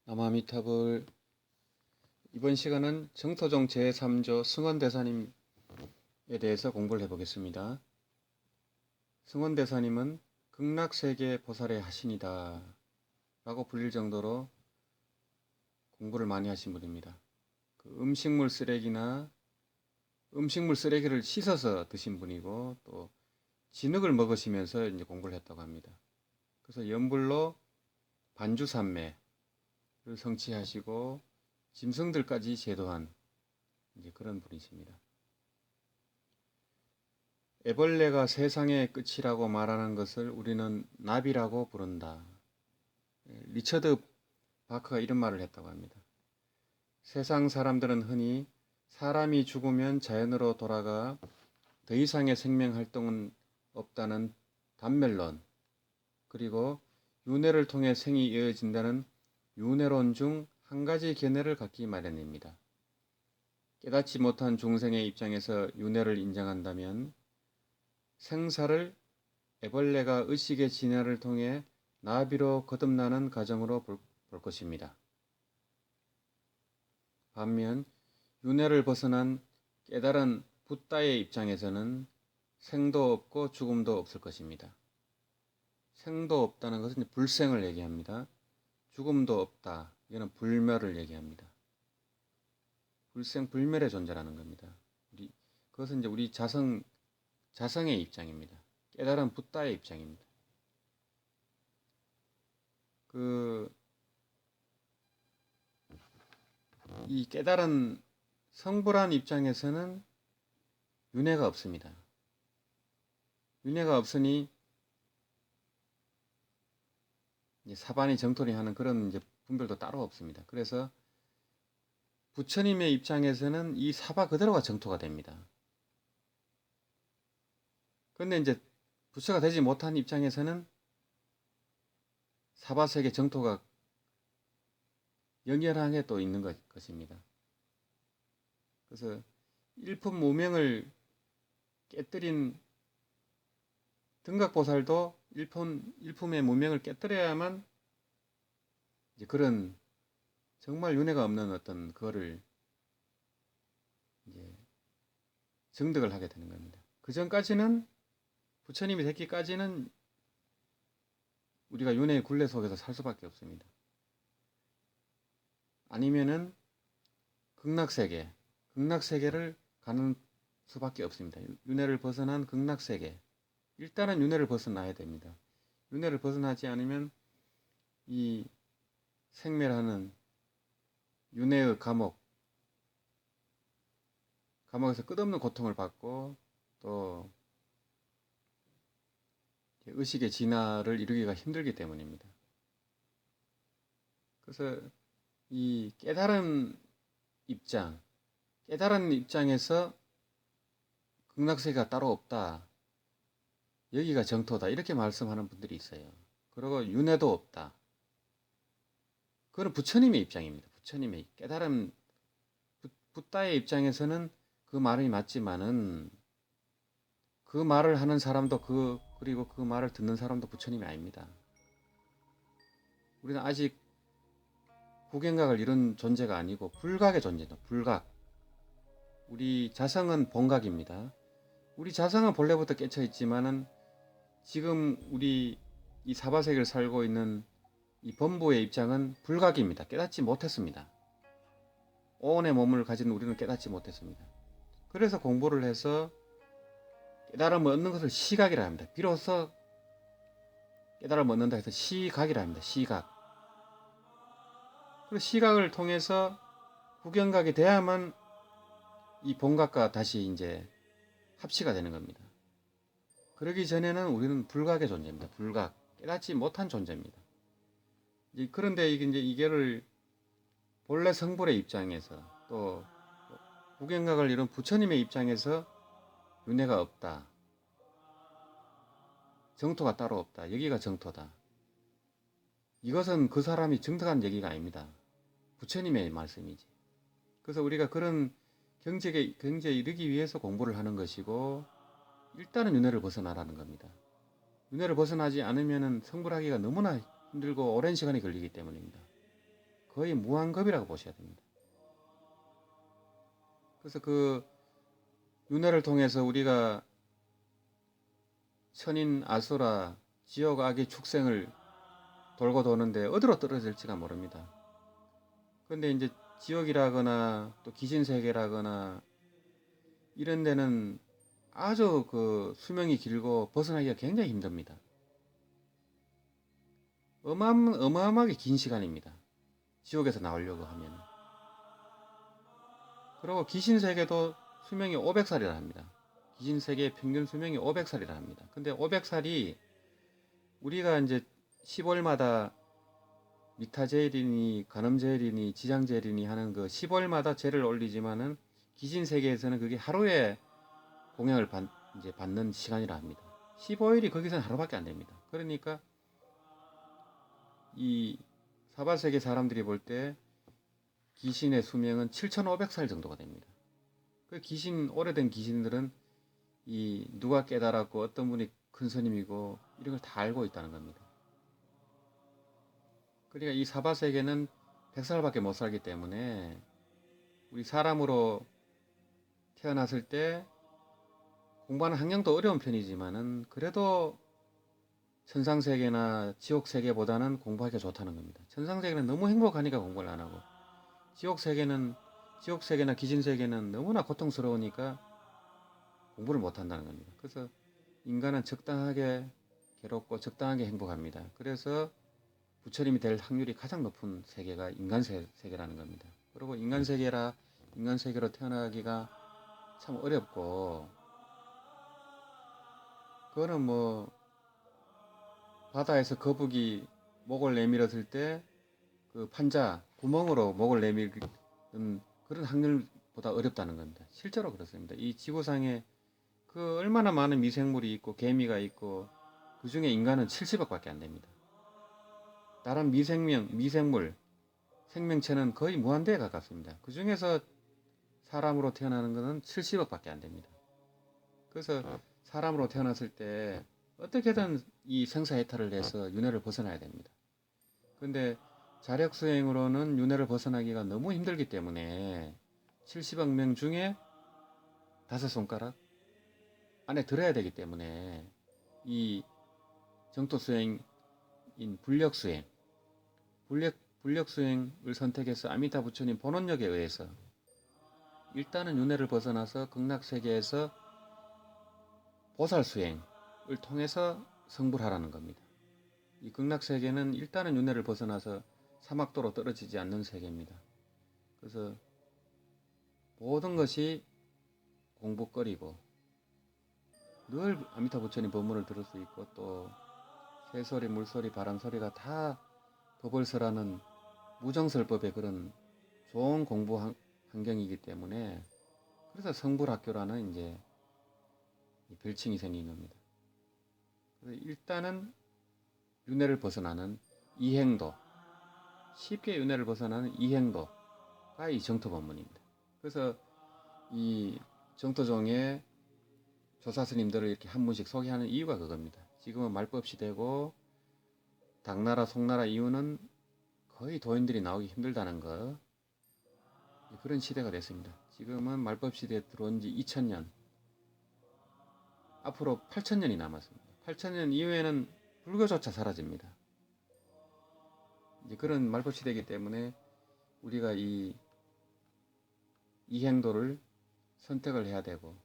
남아미탑을 이번 시간은 정토종 제3조 승원대사님에 대해서 공부를 해보겠습니다. 승원대사님은 극락세계 보살의 하신이다 라고 불릴 정도로 공부를 많이 하신 분입니다. 그 음식물 쓰레기를 씻어서 드신 분이고, 또 진흙을 먹으시면서 이제 공부를 했다고 합니다. 그래서 연불로 반주산매를 성취하시고 짐승들까지 제도한 이제 그런 분이십니다. 애벌레가 세상의 끝이라고 말하는 것을 우리는 나비라고 부른다. 리처드 바크가 이런 말을 했다고 합니다. 세상 사람들은 흔히 사람이 죽으면 자연으로 돌아가 더 이상의 생명 활동은 없다는 단멸론, 그리고 윤회를 통해 생이 이어진다는 윤회론 중 한 가지 견해를 갖기 마련입니다. 깨닫지 못한 중생의 입장에서 윤회를 인정한다면 생사를 애벌레가 의식의 진화를 통해 나비로 거듭나는 과정으로 볼 것입니다. 반면 윤회를 벗어난 깨달은 붓다의 입장에서는 생도 없고 죽음도 없을 것입니다. 생도 없다는 것은 불생을 얘기합니다. 죽음도 없다. 이거는 불멸을 얘기합니다. 불생 불멸의 존재라는 겁니다. 그것은 이제 우리 자성의 입장입니다. 깨달은 붓다의 입장입니다. 이 깨달은 성불한 입장에서는 윤회가 없습니다. 윤회가 없으니 이제 사반이 정토리 하는 그런 이제 분별도 따로 없습니다. 그래서 부처님의 입장에서는 이 사바 그대로가 정토가 됩니다. 그런데 이제 부처가 되지 못한 입장에서는 사바세계 정토가 연결하게 또 있는 것입니다. 그래서 일품 무명을 깨뜨린 등각보살도 일품의 무명을 깨뜨려야만 이제 그런 정말 윤회가 없는 어떤 그거를 이제 정득을 하게 되는 겁니다. 그 전까지는 부처님이 됐기까지는 우리가 윤회의 굴레 속에서 살 수밖에 없습니다. 아니면은 극락세계를 가는 수밖에 없습니다. 윤회를 벗어난 극락세계. 일단은 윤회를 벗어나야 됩니다. 윤회를 벗어나지 않으면 이 생멸하는 윤회의 감옥에서 끝없는 고통을 받고 또 의식의 진화를 이루기가 힘들기 때문입니다. 그래서 이 깨달은 입장에서 극락세계가 따로 없다. 여기가 정토다. 이렇게 말씀하는 분들이 있어요. 그리고 윤회도 없다. 그건 부처님의 입장입니다. 부처님의 깨달은 붓다의 입장에서는 그 말이 맞지만은 그 말을 하는 사람도 그리고 그 말을 듣는 사람도 부처님이 아닙니다. 우리는 아직 구경각을 이룬 존재가 아니고 불각의 존재다. 불각. 우리 자성은 본각입니다. 우리 자성은 본래부터 깨쳐 있지만은 지금 우리 이 사바세계를 살고 있는 이 범부의 입장은 불각입니다. 깨닫지 못했습니다. 오온의 몸을 가진 우리는 깨닫지 못했습니다. 그래서 공부를 해서 깨달음을 얻는 것을 시각이라 합니다. 비로소 깨달음을 얻는다 해서 시각이라 합니다. 시각. 그 시각을 통해서 구경각이 돼야만 이 본각과 다시 이제 합치가 되는 겁니다. 그러기 전에는 우리는 불각의 존재입니다. 불각. 깨닫지 못한 존재입니다. 그런데 이게를 본래 성불의 입장에서 또 구경각을 이룬 부처님의 입장에서 윤회가 없다. 정토가 따로 없다. 여기가 정토다. 이것은 그 사람이 정득한 얘기가 아닙니다. 부처님의 말씀이지. 그래서 우리가 그런 경지에 이르기 위해서 공부를 하는 것이고, 일단은 윤회를 벗어나라는 겁니다. 윤회를 벗어나지 않으면 성불하기가 너무나 힘들고 오랜 시간이 걸리기 때문입니다. 거의 무한급이라고 보셔야 됩니다. 그래서 그 윤회를 통해서 우리가 천인 아수라 지옥 악의 축생을 돌고 도는데 어디로 떨어질지가 모릅니다. 그런데 이제 지옥이라거나 또 귀신세계라거나 이런 데는 아주 그 수명이 길고 벗어나기가 굉장히 힘듭니다. 어마어마하게 긴 시간입니다. 지옥에서 나오려고 하면. 그리고 귀신세계도 수명이 500살이라 합니다. 귀신세계의 평균 수명이 500살이라 합니다. 근데 500살이 우리가 이제 10월마다 미타제일이니 간음제일이니 지장제일이니 하는 그 10월마다 제를 올리지만은 귀신세계에서는 그게 하루에 공양을 이제 받는 시간이라 합니다. 15일이 거기서는 하루밖에 안 됩니다. 그러니까 이 사바세계 사람들이 볼 때 귀신의 수명은 7,500살 정도가 됩니다. 그 오래된 귀신들은 이 누가 깨달았고 어떤 분이 큰 스님이고 이런 걸 다 알고 있다는 겁니다. 그러니까 이 사바세계는 100살밖에 못 살기 때문에 우리 사람으로 태어났을 때 공부하는 환경도 어려운 편이지만은 그래도 천상세계나 지옥세계보다는 공부하기가 좋다는 겁니다. 천상세계는 너무 행복하니까 공부를 안 하고 지옥세계나 귀신세계는 너무나 고통스러우니까 공부를 못 한다는 겁니다. 그래서 인간은 적당하게 괴롭고 적당하게 행복합니다. 그래서 부처님이 될 확률이 가장 높은 세계가 인간세계라는 겁니다. 그리고 인간세계로 태어나기가 참 어렵고 그거는 뭐 바다에서 거북이 목을 내밀었을 때 그 판자 구멍으로 목을 내밀는 그런 확률보다 어렵다는 겁니다. 실제로 그렇습니다. 이 지구상에 그 얼마나 많은 미생물이 있고 개미가 있고 그 중에 인간은 70억밖에 안 됩니다. 다른 미생물, 생명체는 거의 무한대에 가깝습니다. 그 중에서 사람으로 태어나는 것은 70억밖에 안 됩니다. 그래서 사람으로 태어났을 때 어떻게든 이 생사해탈을 해서 윤회를 벗어나야 됩니다. 근데 자력수행으로는 윤회를 벗어나기가 너무 힘들기 때문에 70억 명 중에 5손가락 안에 들어야 되기 때문에 이 정토수행인 불력수행을 선택해서 아미타 부처님 본원력에 의해서 일단은 윤회를 벗어나서 극락세계에서 보살수행을 통해서 성불하라는 겁니다. 이 극락세계는 일단은 윤회를 벗어나서 사막도로 떨어지지 않는 세계입니다. 그래서 모든 것이 공부거리고 늘 아미타 부처님 법문을 들을 수 있고 또 새소리, 물소리, 바람소리가 다 법을설하는 무정설법의 그런 좋은 공부 환경이기 때문에 그래서 성불학교라는 이제 별칭이 생긴 겁니다. 그래서 일단은 윤회를 벗어나는 이행도, 쉽게 윤회를 벗어나는 이행도가 이 정토법문입니다. 그래서 이 정토종의 조사스님들을 이렇게 한 분씩 소개하는 이유가 그겁니다. 지금은 말법 시대고 당나라, 송나라 이후는 거의 도인들이 나오기 힘들다는 거, 그런 시대가 됐습니다. 지금은 말법 시대에 들어온 지 2000년, 앞으로 8000년이 남았습니다. 8000년 이후에는 불교조차 사라집니다. 이제 그런 말법 시대이기 때문에 우리가 이 행도를 선택을 해야 되고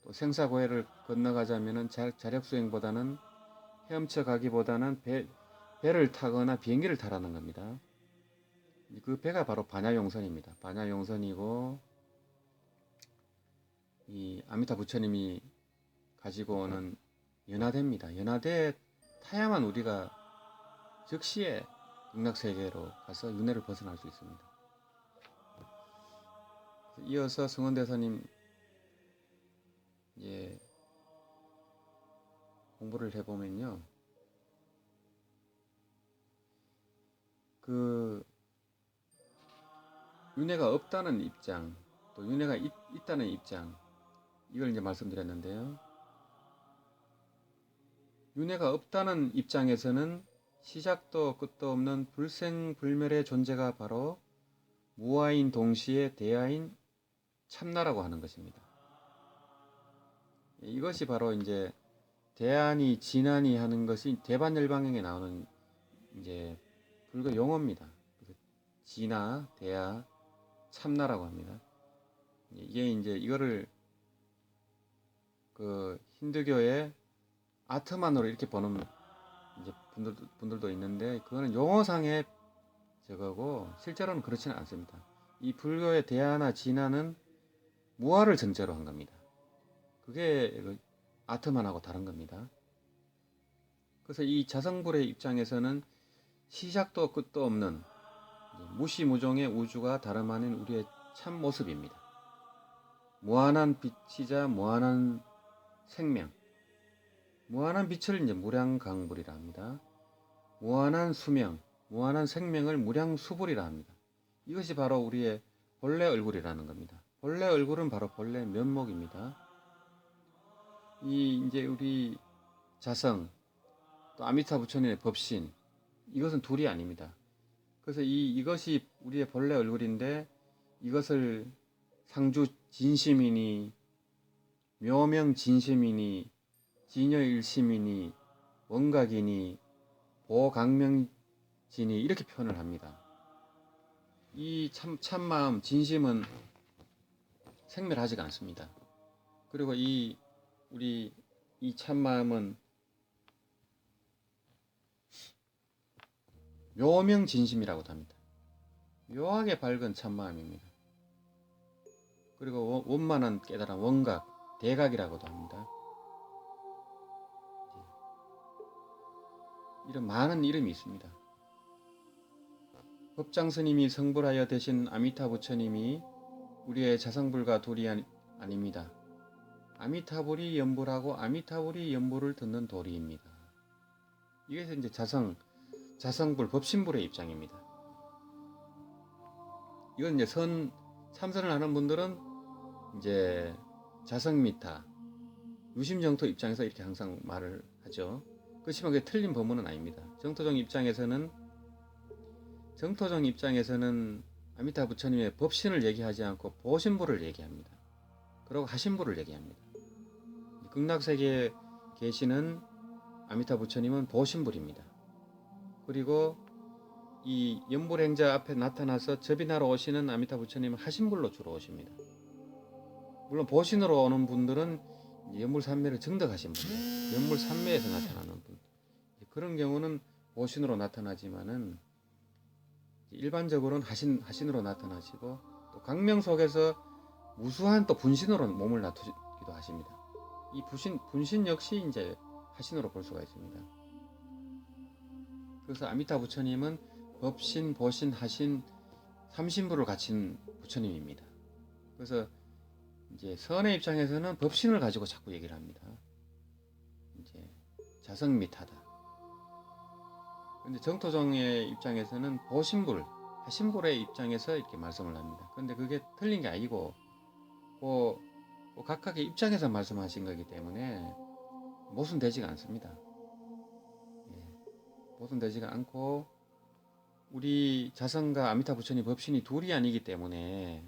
또 생사고해를 건너가자면은 자력수행보다는 헤엄쳐 가기보다는 배를 타거나 비행기를 타라는 겁니다. 그 배가 바로 반야용선입니다. 반야용선이고 이 아미타 부처님이 가지고 오는 연화대입니다. 연화대에 타야만 우리가 즉시에 극락세계로 가서 윤회를 벗어날 수 있습니다. 이어서 성원대사님 공부를 해보면요, 그 윤회가 없다는 입장, 또 윤회가 있다는 입장, 이걸 이제 말씀드렸는데요. 윤회가 없다는 입장에서는 시작도 끝도 없는 불생불멸의 존재가 바로 무아인 동시에 대아인 참나라고 하는 것입니다. 이것이 바로 이제 대안이 진안이 하는 것이 대반열방경에 나오는 이제 불교 용어입니다. 진아, 대아, 참나라고 합니다. 이게 이제 이거를 그 힌두교의 아트만으로 이렇게 보는 이제 분들도 있는데 그거는 용어상의 저거고 실제로는 그렇지는 않습니다. 이 불교의 대아나 진아는 무아를 전제로 한 겁니다. 그게 아트만하고 다른 겁니다. 그래서 이 자성불의 입장에서는 시작도 끝도 없는 무시무종의 우주가 다름 아닌 우리의 참 모습입니다. 무한한 빛이자 무한한 생명, 무한한 빛을 이제 무량강불이라 합니다. 무한한 수명, 무한한 생명을 무량수불이라 합니다. 이것이 바로 우리의 본래 얼굴이라는 겁니다. 본래 얼굴은 바로 본래 면목입니다. 이 이제 우리 자성, 또 아미타 부처님의 법신, 이것은 둘이 아닙니다. 그래서 이것이 우리의 본래 얼굴인데 이것을 상주 진심이니 묘명 진심이니 진여 일심이니 원각이니 보강명진이 이렇게 표현을 합니다. 이 참마음 진심은 생멸하지가 않습니다. 그리고 우리 이 참마음은 묘명 진심이라고도 합니다. 묘하게 밝은 참마음입니다. 그리고 원만한 깨달은 원각, 대각이라고도 합니다. 이런 많은 이름이 있습니다. 법장스님이 성불하여 되신 아미타 부처님이 우리의 자성불과 도리 아닙니다. 아미타불이 연불하고 아미타불이 연불을 듣는 도리입니다. 이게 이제 자성불, 법신불의 입장입니다. 이건 이제 참선을 하는 분들은 이제 자성미타, 유심정토 입장에서 이렇게 항상 말을 하죠. 그렇지만 그게 틀린 법문은 아닙니다. 정토정 입장에서는 아미타 부처님의 법신을 얘기하지 않고 보신불을 얘기합니다. 그리고 하신불을 얘기합니다. 극락세계에 계시는 아미타 부처님은 보신불입니다. 그리고 이 연불행자 앞에 나타나서 접인하러 오시는 아미타 부처님은 하신불로 주로 오십니다. 물론 보신으로 오는 분들은 연불산매를 증득하신 분들, 연불산매에서 나타나는 분, 그런 경우는 보신으로 나타나지만은 일반적으로는 하신으로 나타나시고 또 강명 속에서 무수한 또 분신으로 몸을 놔두기도 하십니다. 이 분신 역시 이제 하신으로 볼 수가 있습니다. 그래서 아미타 부처님은 법신, 보신, 하신, 삼신부를 갖춘 부처님입니다. 그래서 이제 선의 입장에서는 법신을 가지고 자꾸 얘기를 합니다. 이제 자성미타다. 근데 정토정의 입장에서는 보신불, 하신불의 입장에서 이렇게 말씀을 합니다. 근데 그게 틀린 게 아니고, 각각의 입장에서 말씀하신 거기 때문에 모순되지가 않습니다. 모순되지가 않고, 우리 자성과 아미타 부처님 법신이 둘이 아니기 때문에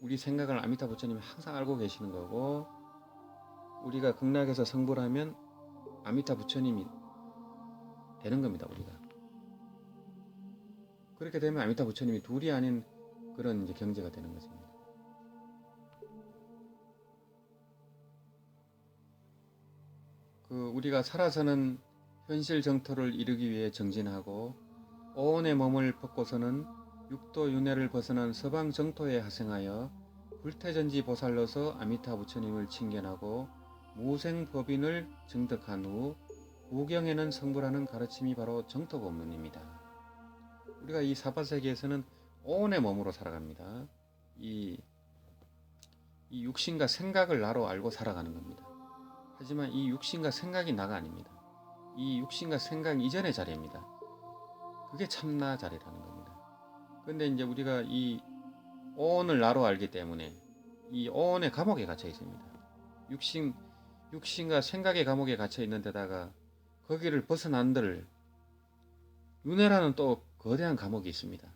우리 생각을 아미타 부처님이 항상 알고 계시는 거고, 우리가 극락에서 성불하면 아미타 부처님이 되는 겁니다. 우리가 그렇게 되면 아미타 부처님이 둘이 아닌 그런 이제 경제가 되는 것입니다. 우리가 살아서는 현실 정토를 이루기 위해 정진하고 오온의 몸을 벗고서는 육도 윤회를 벗어난 서방 정토에 하생하여 불태전지 보살로서 아미타 부처님을 칭견하고 무생법인을 증득한 후 구경에는 성불하는 가르침이 바로 정토법문입니다. 우리가 이 사바세계에서는 오온의 몸으로 살아갑니다. 이 육신과 생각을 나로 알고 살아가는 겁니다. 하지만 이 육신과 생각이 나가 아닙니다. 이 육신과 생각 이전의 자리입니다. 그게 참나 자리라는 겁니다. 그런데 이제 우리가 이 오온을 나로 알기 때문에 이 오온의 감옥에 갇혀 있습니다. 육신과 생각의 감옥에 갇혀 있는 데다가 거기를 벗어난들 윤회라는 또 거대한 감옥이 있습니다.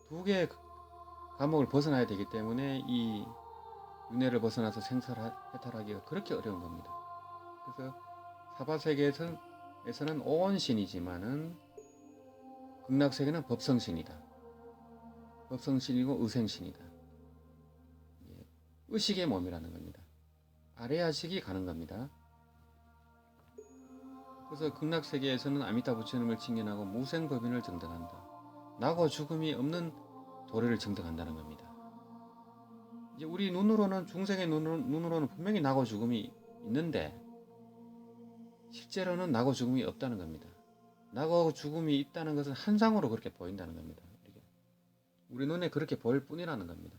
두 개의 감옥을 벗어나야 되기 때문에 이 윤회를 벗어나서 생사를 해탈하기가 그렇게 어려운 겁니다. 그래서 사바세계에서는 온신이지만은 극락세계는 법성신이다. 법성신이고 의생신이다. 의식의 몸이라는 겁니다. 아래아식이 가는 겁니다. 그래서 극락세계에서는 아미타 부처님을 칭견하고 무생법인을 증득한다. 나고 죽음이 없는 도리를 증득한다는 겁니다. 이제 우리 눈으로는 중생의 눈으로는 분명히 나고 죽음이 있는데 실제로는 나고 죽음이 없다는 겁니다. 나고 죽음이 있다는 것은 한상으로 그렇게 보인다는 겁니다. 우리 눈에 그렇게 보일 뿐이라는 겁니다.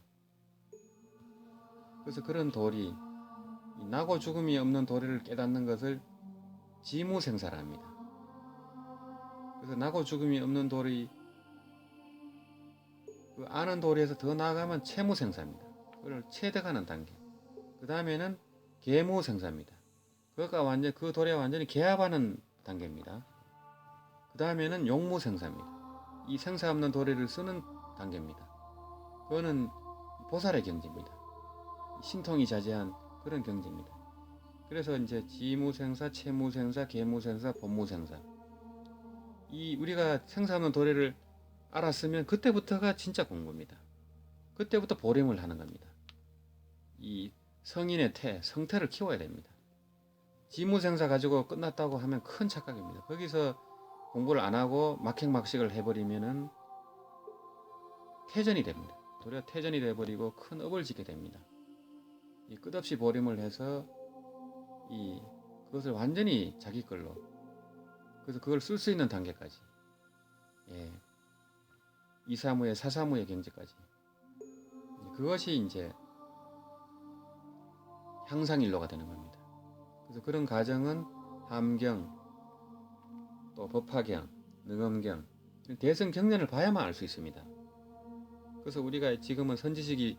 그래서 그런 도리, 나고 죽음이 없는 도리를 깨닫는 것을 지무생사라 합니다. 그래서 나고 죽음이 없는 도리, 그 아는 도리에서 더 나아가면 채무생사입니다. 그걸 체득하는 단계. 그 다음에는 계무생사입니다. 그 도리와 완전히 개합하는 단계입니다. 그 다음에는 용무생사입니다. 이 생사 없는 도리를 쓰는 단계입니다. 그거는 보살의 경지입니다. 신통이 자제한 그런 경지입니다. 그래서 이제 지무생사, 채무생사, 계무생사, 법무생사. 이 우리가 생사 없는 도리를 알았으면 그때부터가 진짜 공부입니다. 그때부터 보림을 하는 겁니다. 이 성인의 성태를 키워야 됩니다. 지무생사 가지고 끝났다고 하면 큰 착각입니다. 거기서 공부를 안 하고 막행막식을 해버리면은 태전이 됩니다. 도리어 태전이 돼버리고 큰 업을 짓게 됩니다. 이 끝없이 보림을 해서 그것을 완전히 자기 걸로, 그래서 그걸 쓸 수 있는 단계까지, 이사무의 사사무의 경지까지, 그것이 이제 향상일로가 되는 겁니다. 그래서 그런 과정은 함경, 또 법화경, 능엄경, 대승경전을 봐야만 알 수 있습니다. 그래서 우리가 지금은 선지식이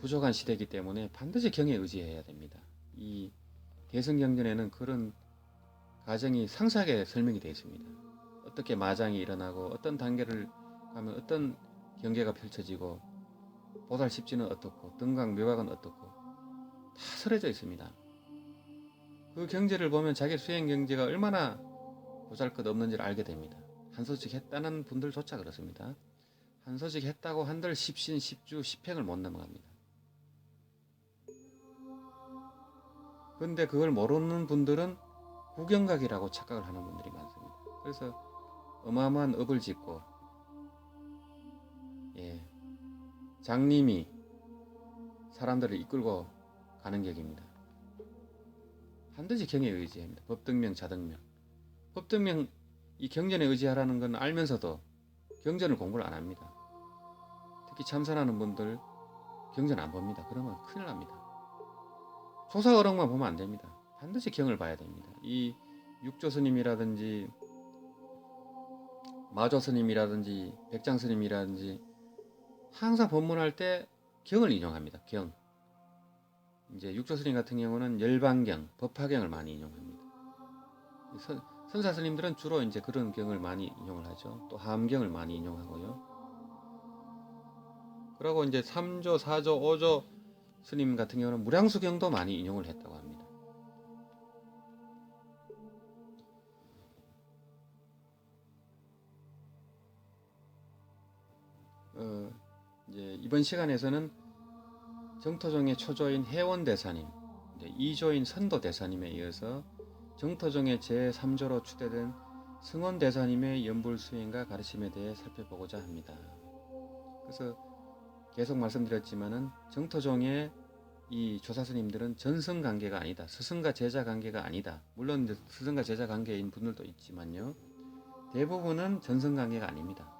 부족한 시대이기 때문에 반드시 경에 의지해야 됩니다. 이 대승경전에는 그런 과정이 상세하게 설명이 되어 있습니다. 어떻게 마장이 일어나고 어떤 단계를 가면 어떤 경계가 펼쳐지고 보살십지는 어떻고 등각 묘각은 어떻고 다 설해져 있습니다. 그 경제를 보면 자기 수행 경제가 얼마나 보잘것없는지를 알게 됩니다. 한소식 했다는 분들조차 그렇습니다. 한소식 했다고 한들 십신, 십주, 십행을 못 넘어갑니다. 그런데 그걸 모르는 분들은 구경각이라고 착각을 하는 분들이 많습니다. 그래서 어마어마한 업을 짓고 장님이 사람들을 이끌고 가는 격입니다. 반드시 경에 의지합니다. 법등명, 자등명. 법등명, 이 경전에 의지하라는 건 알면서도 경전을 공부를 안 합니다. 특히 참선하는 분들 경전 안 봅니다. 그러면 큰일 납니다. 조사어록만 보면 안 됩니다. 반드시 경을 봐야 됩니다. 이 육조스님이라든지 마조스님이라든지 백장스님이라든지 항상 법문할 때 경을 인용합니다. 경. 이제 육조스님 같은 경우는 열반경, 법화경을 많이 인용합니다. 선사스님들은 주로 이제 그런 경을 많이 인용을 하죠. 또 함경을 많이 인용하고요. 그리고 이제 3조, 4조, 5조 스님 같은 경우는 무량수경도 많이 인용을 했다고 합니다. 이제 이번 시간에서는 정토종의 초조인 해원대사님, 이조인 선도대사님에 이어서 정토종의 제3조로 추대된 승원대사님의 연불수행과 가르침에 대해 살펴보고자 합니다. 그래서 계속 말씀드렸지만은 정토종의 이 조사스님들은 전승관계가 아니다. 스승과 제자 관계가 아니다. 물론 이제 스승과 제자 관계인 분들도 있지만요. 대부분은 전승관계가 아닙니다.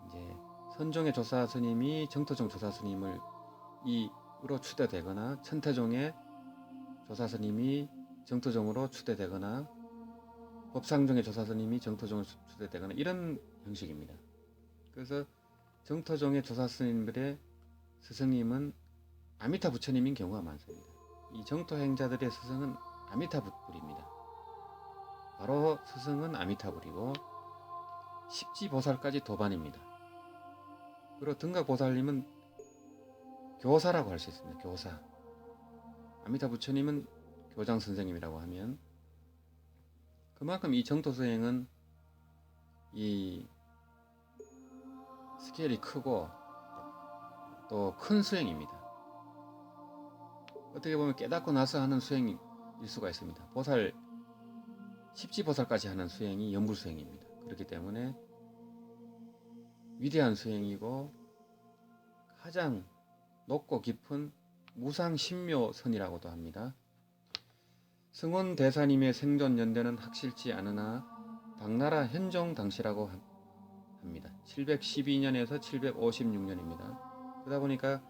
이제 선종의 조사스님이 정토종 조사스님을 이로 추대되거나 천태종의 조사스님이 정토종으로 추대되거나 법상종의 조사스님이 정토종으로 추대되거나 이런 형식입니다. 그래서 정토종의 조사스님들의 스승님은 아미타 부처님인 경우가 많습니다. 이 정토행자들의 스승은 아미타불입니다. 바로 스승은 아미타불이고 십지보살까지 도반입니다. 그리고 등각보살님은 교사라고 할 수 있습니다. 교사. 아미타 부처님은 교장 선생님이라고 하면 그만큼 이 정토 수행은 이 스케일이 크고 또 큰 수행입니다. 어떻게 보면 깨닫고 나서 하는 수행일 수가 있습니다. 보살, 십지보살까지 하는 수행이 연불수행입니다. 그렇기 때문에 위대한 수행이고 가장 높고 깊은 무상신묘선이라고도 합니다. 승원대사님의 생존 연대는 확실치 않으나 당나라 현종 당시라고 합니다. 712년에서 756년입니다. 그러다 보니까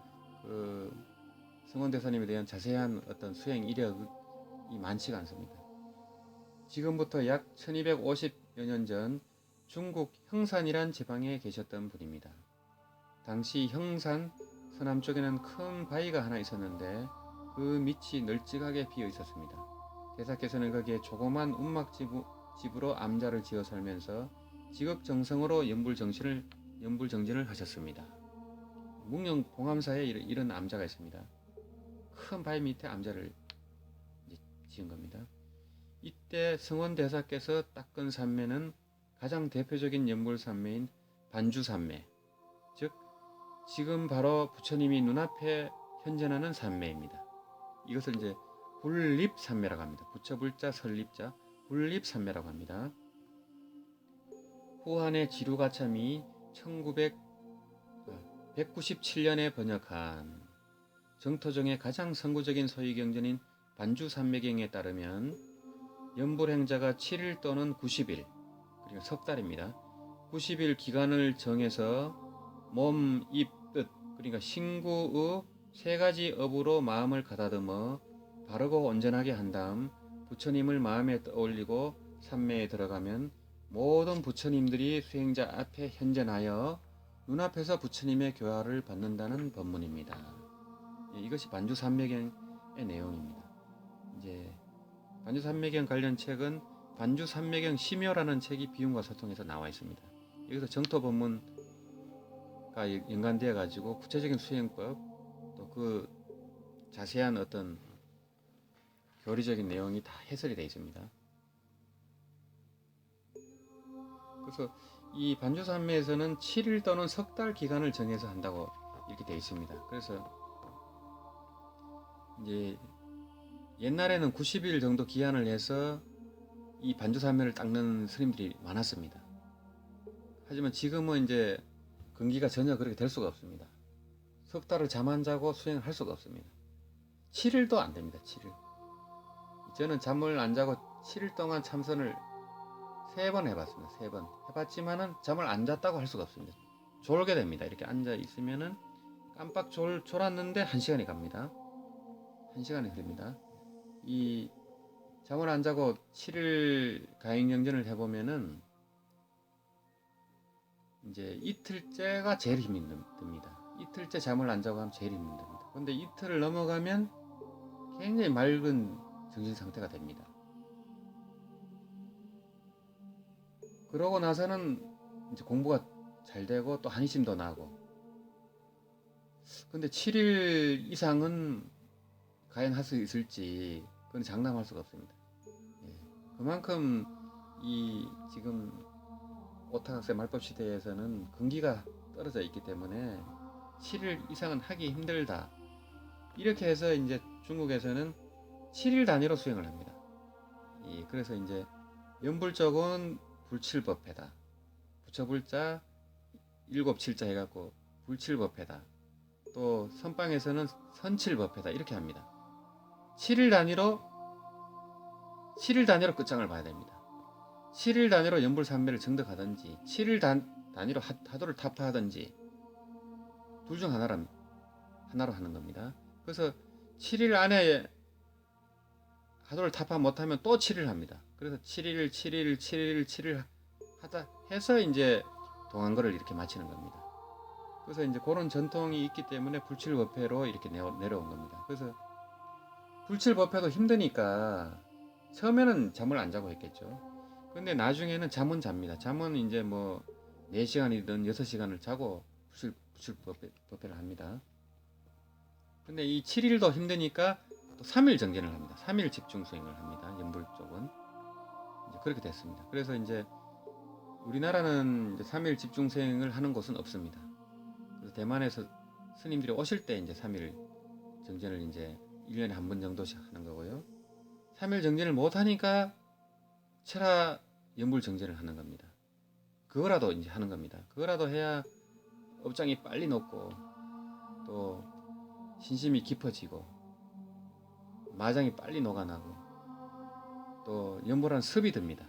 승원대사님에 대한 자세한 어떤 수행 이력이 많지가 않습니다. 지금부터 약 1250여 년 전 중국 형산이란 지방에 계셨던 분입니다. 당시 형산 서남쪽에는 큰 바위가 하나 있었는데 그 밑이 널찍하게 비어 있었습니다. 대사께서는 거기에 조그만 움막집으로 암자를 지어 살면서 지극정성으로 연불정진을 하셨습니다. 묵령 봉암사에 이런 암자가 있습니다. 큰 바위 밑에 암자를 지은 겁니다. 이때 승원대사께서 닦은 산매는 가장 대표적인 연불산매인 반주산매, 즉 지금 바로 부처님이 눈앞에 현존하는 산매입니다. 이것을 이제 불립산매라고 합니다. 부처불자 설립자 불립산매라고 합니다. 후한의 지루가참이 197년에 번역한 정토종의 가장 선구적인 서위경전인 반주산매경에 따르면 연불행자가 7일 또는 90일, 그러니까 석 달입니다. 90일 기간을 정해서 몸, 입, 뜻, 그러니까 신구의 세 가지 업으로 마음을 가다듬어 바르고 온전하게 한 다음 부처님을 마음에 떠올리고 산매에 들어가면 모든 부처님들이 수행자 앞에 현존하여 눈앞에서 부처님의 교화를 받는다는 법문입니다. 이것이 반주산매경의 내용입니다. 이제 반주산매경 관련 책은 반주산매경 심요라는 책이 비움과 소통에서 나와 있습니다. 여기서 정토 법문과 연관되어 가지고 구체적인 수행법 또 그 자세한 어떤 교리적인 내용이 다 해설이 되어 있습니다. 그래서 이 반주산매에서는 7일 또는 석 달 기간을 정해서 한다고 이렇게 되어 있습니다. 그래서 이제 옛날에는 90일 정도 기한을 해서 이 반주산매를 닦는 스님들이 많았습니다. 하지만 지금은 이제 근기가 전혀 그렇게 될 수가 없습니다. 석 달을 잠 안 자고 수행을 할 수가 없습니다. 7일도 안 됩니다. 7일. 저는 잠을 안 자고 7일 동안 참선을 3번 해봤습니다. 3번 해봤지만은 잠을 안 잤다고 할 수가 없습니다. 졸게 됩니다. 이렇게 앉아 있으면은 깜빡 졸았는데 1시간이 갑니다. 1시간이 흐릅니다. 이 잠을 안 자고 7일 가행정전을 해보면은 이제 이틀째가 제일 힘이 듭니다. 이틀째 잠을 안 자고 하면 제일 힘이 듭니다. 그런데 이틀을 넘어가면 굉장히 맑은 정신 상태가 됩니다. 그러고 나서는 이제 공부가 잘 되고 또 한심도 나고. 근데 7일 이상은 과연 할 수 있을지 그건 장담할 수가 없습니다. 그만큼 이 지금 오타각세 말법 시대에서는 근기가 떨어져 있기 때문에 7일 이상은 하기 힘들다. 이렇게 해서 이제 중국에서는 7일 단위로 수행을 합니다. 그래서 이제 연불적은 불칠법회다. 부처불자 7칠자 해갖고 불칠법회다. 또 선방에서는 선칠법회다. 이렇게 합니다. 7일 단위로 끝장을 봐야 됩니다. 7일 단위로 연불산매를 정득하든지 7일 단위로 하도를 타파하든지 둘 중 하나로 하는 겁니다. 그래서 7일 안에 하도를 타파 못하면 또 7일 합니다. 그래서 7일 하다 해서 이제 동안거를 이렇게 마치는 겁니다. 그래서 이제 그런 전통이 있기 때문에 불칠법회로 이렇게 내려온 겁니다. 그래서 불칠법회도 힘드니까 처음에는 잠을 안 자고 했겠죠. 근데 나중에는 잠은 잡니다. 잠은 이제 뭐 4시간이든 6시간을 자고 부실법회를 합니다. 근데 이 7일도 힘드니까 또 3일 정진을 합니다. 3일 집중 수행을 합니다. 연불 쪽은. 이제 그렇게 됐습니다. 그래서 이제 우리나라는 이제 3일 집중 수행을 하는 곳은 없습니다. 그래서 대만에서 스님들이 오실 때 이제 3일 정진을 이제 1년에 한 번 정도씩 하는 거고요. 3일 정진을 못 하니까 철화 연불 정진을 하는 겁니다. 그거라도 이제 하는 겁니다. 그거라도 해야 업장이 빨리 녹고 또 신심이 깊어지고 마장이 빨리 녹아나고 또 연불한 습이 듭니다.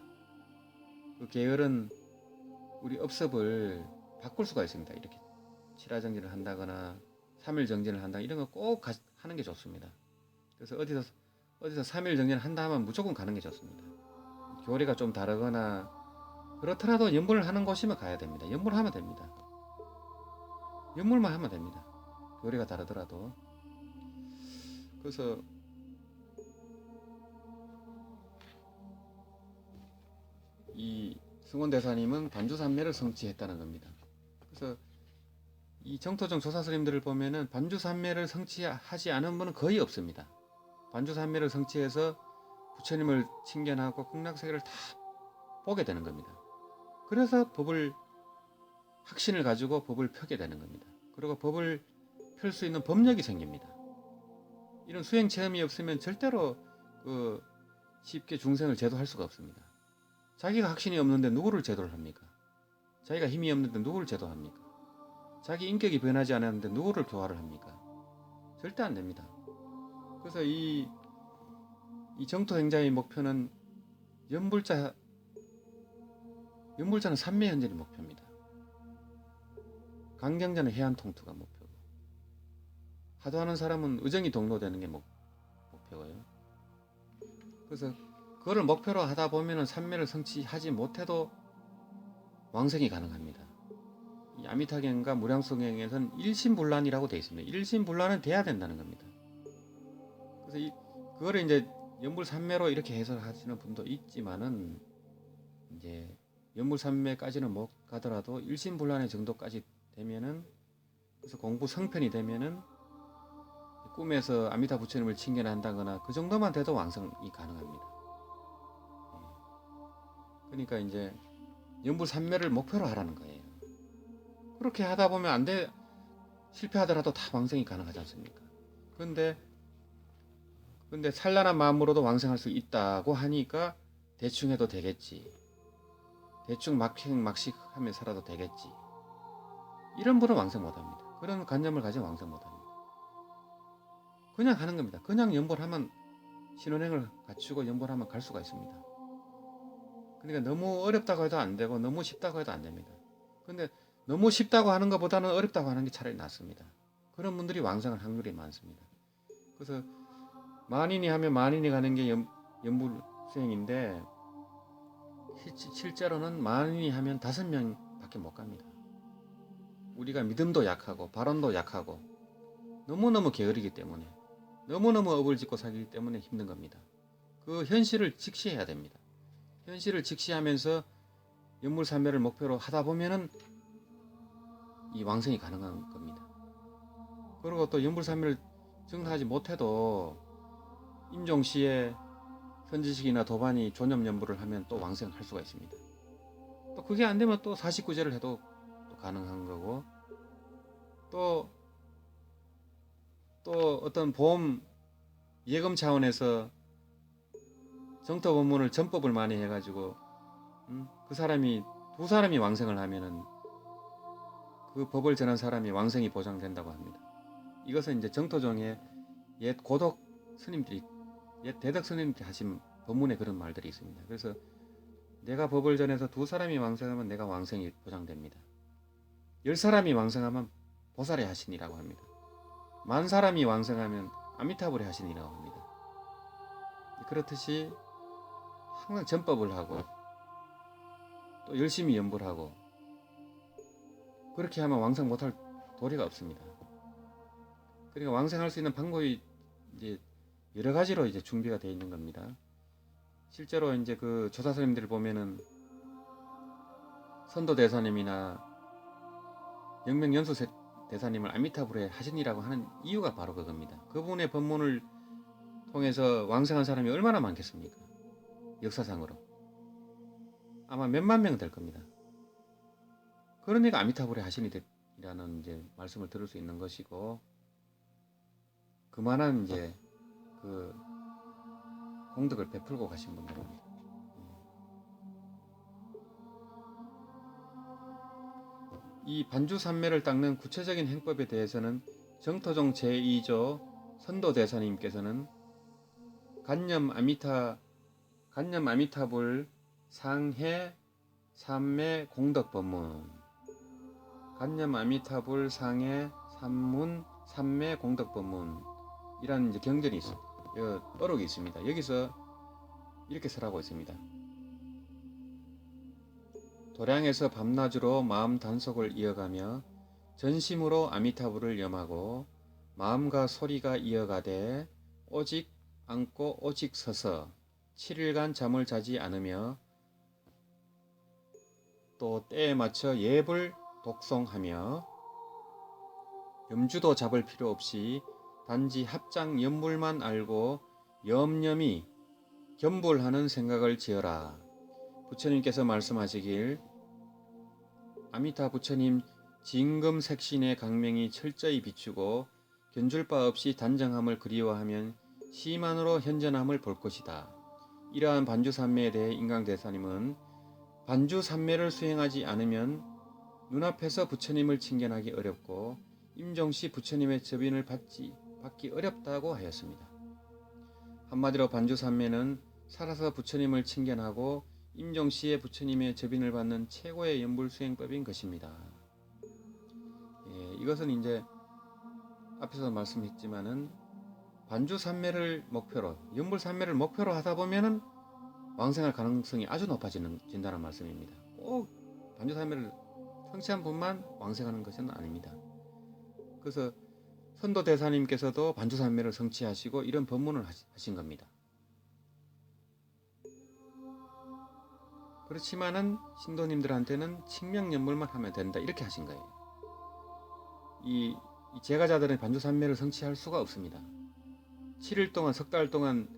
그 계열은 우리 업습을 바꿀 수가 있습니다. 이렇게 7화 정진을 한다거나 3일 정진을 한다 이런 거 꼭 하는 게 좋습니다. 그래서 어디서 3일 정진을 한다 하면 무조건 가는 게 좋습니다. 교리가 좀 다르거나 그렇더라도 연불을 하는 곳이면 가야 됩니다. 연불하면 됩니다. 연물만 하면 됩니다. 교리가 다르더라도. 그래서 이 승원대사님은 반주산매를 성취했다는 겁니다. 그래서 이 정토정 조사스님들을 보면은 반주산매를 성취하지 않은 분은 거의 없습니다. 반주산매를 성취해서 부처님을 칭견하고 극락세계를 다 보게 되는 겁니다. 그래서 확신을 가지고 법을 펴게 되는 겁니다. 그리고 법을 펼 수 있는 법력이 생깁니다. 이런 수행 체험이 없으면 절대로 쉽게 중생을 제도할 수가 없습니다. 자기가 확신이 없는데 누구를 제도를 합니까? 자기가 힘이 없는데 누구를 제도합니까? 자기 인격이 변하지 않았는데 누구를 교화를 합니까? 절대 안 됩니다. 그래서 이 정토 행자의 목표는 연불자는 삼매현전이 목표입니다. 강경자는 해안통투가 목표고, 하도하는 사람은 의정이 동로되는 게 목표고요. 그래서 그거를 목표로 하다 보면은 삼매를 성취하지 못해도 왕생이 가능합니다. 이 아미타경과 무량성경에서는 일심불란이라고 되어 있습니다. 일심불란은 돼야 된다는 겁니다. 그래서 그거를 이제 연불삼매로 이렇게 해석하시는 분도 있지만은 이제 연불삼매까지는 못 가더라도 일심불란의 정도까지 되면은, 그래서 공부 성편이 되면은 꿈에서 아미타 부처님을 칭견한다거나 그 정도만 돼도 왕성이 가능합니다. 그러니까 이제 연불삼매를 목표로 하라는 거예요. 그렇게 하다 보면 안 돼, 실패하더라도 다 왕성이 가능하지 않습니까? 근데 산란한 마음으로도 왕성할 수 있다고 하니까 대충 해도 되겠지, 대충 막식하며 살아도 되겠지, 이런 분은 왕성 못합니다. 그런 관념을 가지면 왕성 못합니다. 그냥 하는 겁니다. 그냥 연불하면 신혼행을 갖추고 연불하면 갈 수가 있습니다. 그러니까 너무 어렵다고 해도 안 되고 너무 쉽다고 해도 안 됩니다. 근데 너무 쉽다고 하는 것보다는 어렵다고 하는 게 차라리 낫습니다. 그런 분들이 왕성할 확률이 많습니다. 그래서 만인이 하면 만인이 가는 게 연불 수행인데, 실제로는 만인이 하면 5명밖에 못 갑니다. 우리가 믿음도 약하고 발언도 약하고 너무너무 게으르기 때문에, 너무너무 업을 짓고 살기 때문에 힘든 겁니다. 그 현실을 직시해야 됩니다. 현실을 직시하면서 연물삼매를 목표로 하다 보면은 이 왕성이 가능한 겁니다. 그리고 또 연불삼매를 증득하지 못해도 임종시에 선지식이나 도반이 존염연불을 하면 또 왕성할 수가 있습니다. 또 그게 안 되면 또 49제를 해도 또 가능한 거고, 또 어떤 보험 예금 차원에서 정토 법문을 전법을 많이 해가지고 그 사람이 2사람이 왕성을 하면은 그 법을 전한 사람이 왕성이 보장된다고 합니다. 이것은 이제 정토종의 옛 고독 스님들이, 옛 대덕 스님들이 하신 법문에 그런 말들이 있습니다. 그래서 내가 법을 전해서 2사람이 왕성하면 내가 왕성이 보장됩니다. 10사람이 왕성하면 보살의 하신이라고 합니다. 10,000사람이 왕성하면 아미타불의 하신이라고 합니다. 그렇듯이 항상 전법을 하고 또 열심히 연불하고 그렇게 하면 왕성 못할 도리가 없습니다. 그러니까 왕성할 수 있는 방법이 이제 여러 가지로 이제 준비가 되어 있는 겁니다. 실제로 이제 그 조사스님들 보면은 선도대사님이나 영명연수 대사님을 아미타불에 하신이라고 하는 이유가 바로 그겁니다. 그분의 법문을 통해서 왕생한 사람이 얼마나 많겠습니까? 역사상으로 아마 몇만 명 될 겁니다. 그러니까 아미타불에 하신이라는 이제 말씀을 들을 수 있는 것이고, 그만한 이제 그 공덕을 베풀고 가신 분들입니다. 이 반주산매를 닦는 구체적인 행법에 대해서는 정토종 제2조 선도대사님께서는 간념 아미타불 상해 삼매 공덕법문, 간념 아미타불 상해 삼매 공덕법문이라는 이제 경전이 있어요. 어록이 있습니다. 여기서 이렇게 설하고 있습니다. 도량에서 밤낮으로 마음 단속을 이어가며 전심으로 아미타불을 염하고 마음과 소리가 이어가되 오직 앉고 오직 서서 7일간 잠을 자지 않으며 또 때에 맞춰 예불 독송하며 염주도 잡을 필요 없이 단지 합장 염불만 알고 염염이 겸불하는 생각을 지어라. 부처님께서 말씀하시길 아미타 부처님 진금색신의 강명이 철저히 비추고 견줄 바 없이 단정함을 그리워하면 시만으로 현전함을 볼 것이다. 이러한 반주산매에 대해 인강대사님은 반주산매를 수행하지 않으면 눈앞에서 부처님을 칭견하기 어렵고 임종시 부처님의 접인을 받기 어렵다고 하였습니다. 한마디로 반주산매는 살아서 부처님을 칭견하고 임종시에 부처님의 접인을 받는 최고의 연불수행법인 것입니다. 이것은 이제 앞에서 말씀했지만은 반주산매를 목표로, 연불산매를 목표로 하다 보면은 왕생할 가능성이 아주 높아진다는 말씀입니다. 꼭 반주산매를 성취한 분만 왕생하는 것은 아닙니다. 그래서 선도대사님께서도 반주산매를 성취하시고 이런 법문을 하신 겁니다. 그렇지만은 신도님들한테는 칭명연불만 하면 된다 이렇게 하신 거예요. 이 제가자들은 반주산매를 성취할 수가 없습니다. 7일 동안 석 달 동안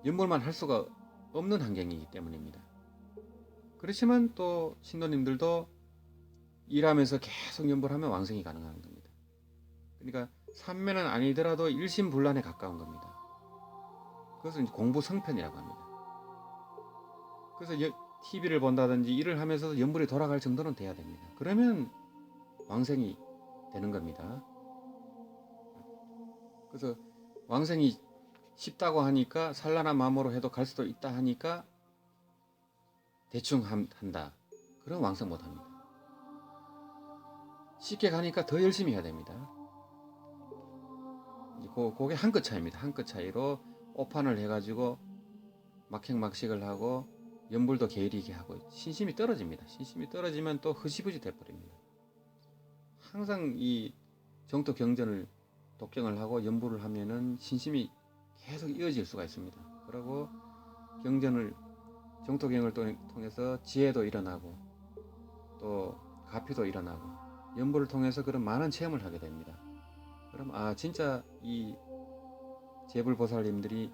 연불만 할 수가 없는 환경이기 때문입니다. 그렇지만 또 신도님들도 일하면서 계속 연불하면 왕생이 가능한 겁니다. 그러니까 산매는 아니더라도 일심불란에 가까운 겁니다. 그것은 공부성편이라고 합니다. 그래서 TV를 본다든지 일을 하면서 연불이 돌아갈 정도는 돼야 됩니다. 그러면 왕생이 되는 겁니다. 그래서 왕생이 쉽다고 하니까 산란한 마음으로 해도 갈 수도 있다 하니까 대충 한다. 그럼 왕생 못합니다. 쉽게 가니까 더 열심히 해야 됩니다. 그게 한 끗 차이입니다. 한 끗 차이로 오판을 해가지고 막행막식을 하고 연불도 게으르게 하고 신심이 떨어집니다. 신심이 떨어지면 또 흐지부지 돼버립니다. 항상 이 정토 경전을 독경을 하고 연불을 하면은 신심이 계속 이어질 수가 있습니다. 그리고 정토경을 통해서 지혜도 일어나고 또 가피도 일어나고 연불을 통해서 그런 많은 체험을 하게 됩니다. 그럼 진짜 이 재불보살님들이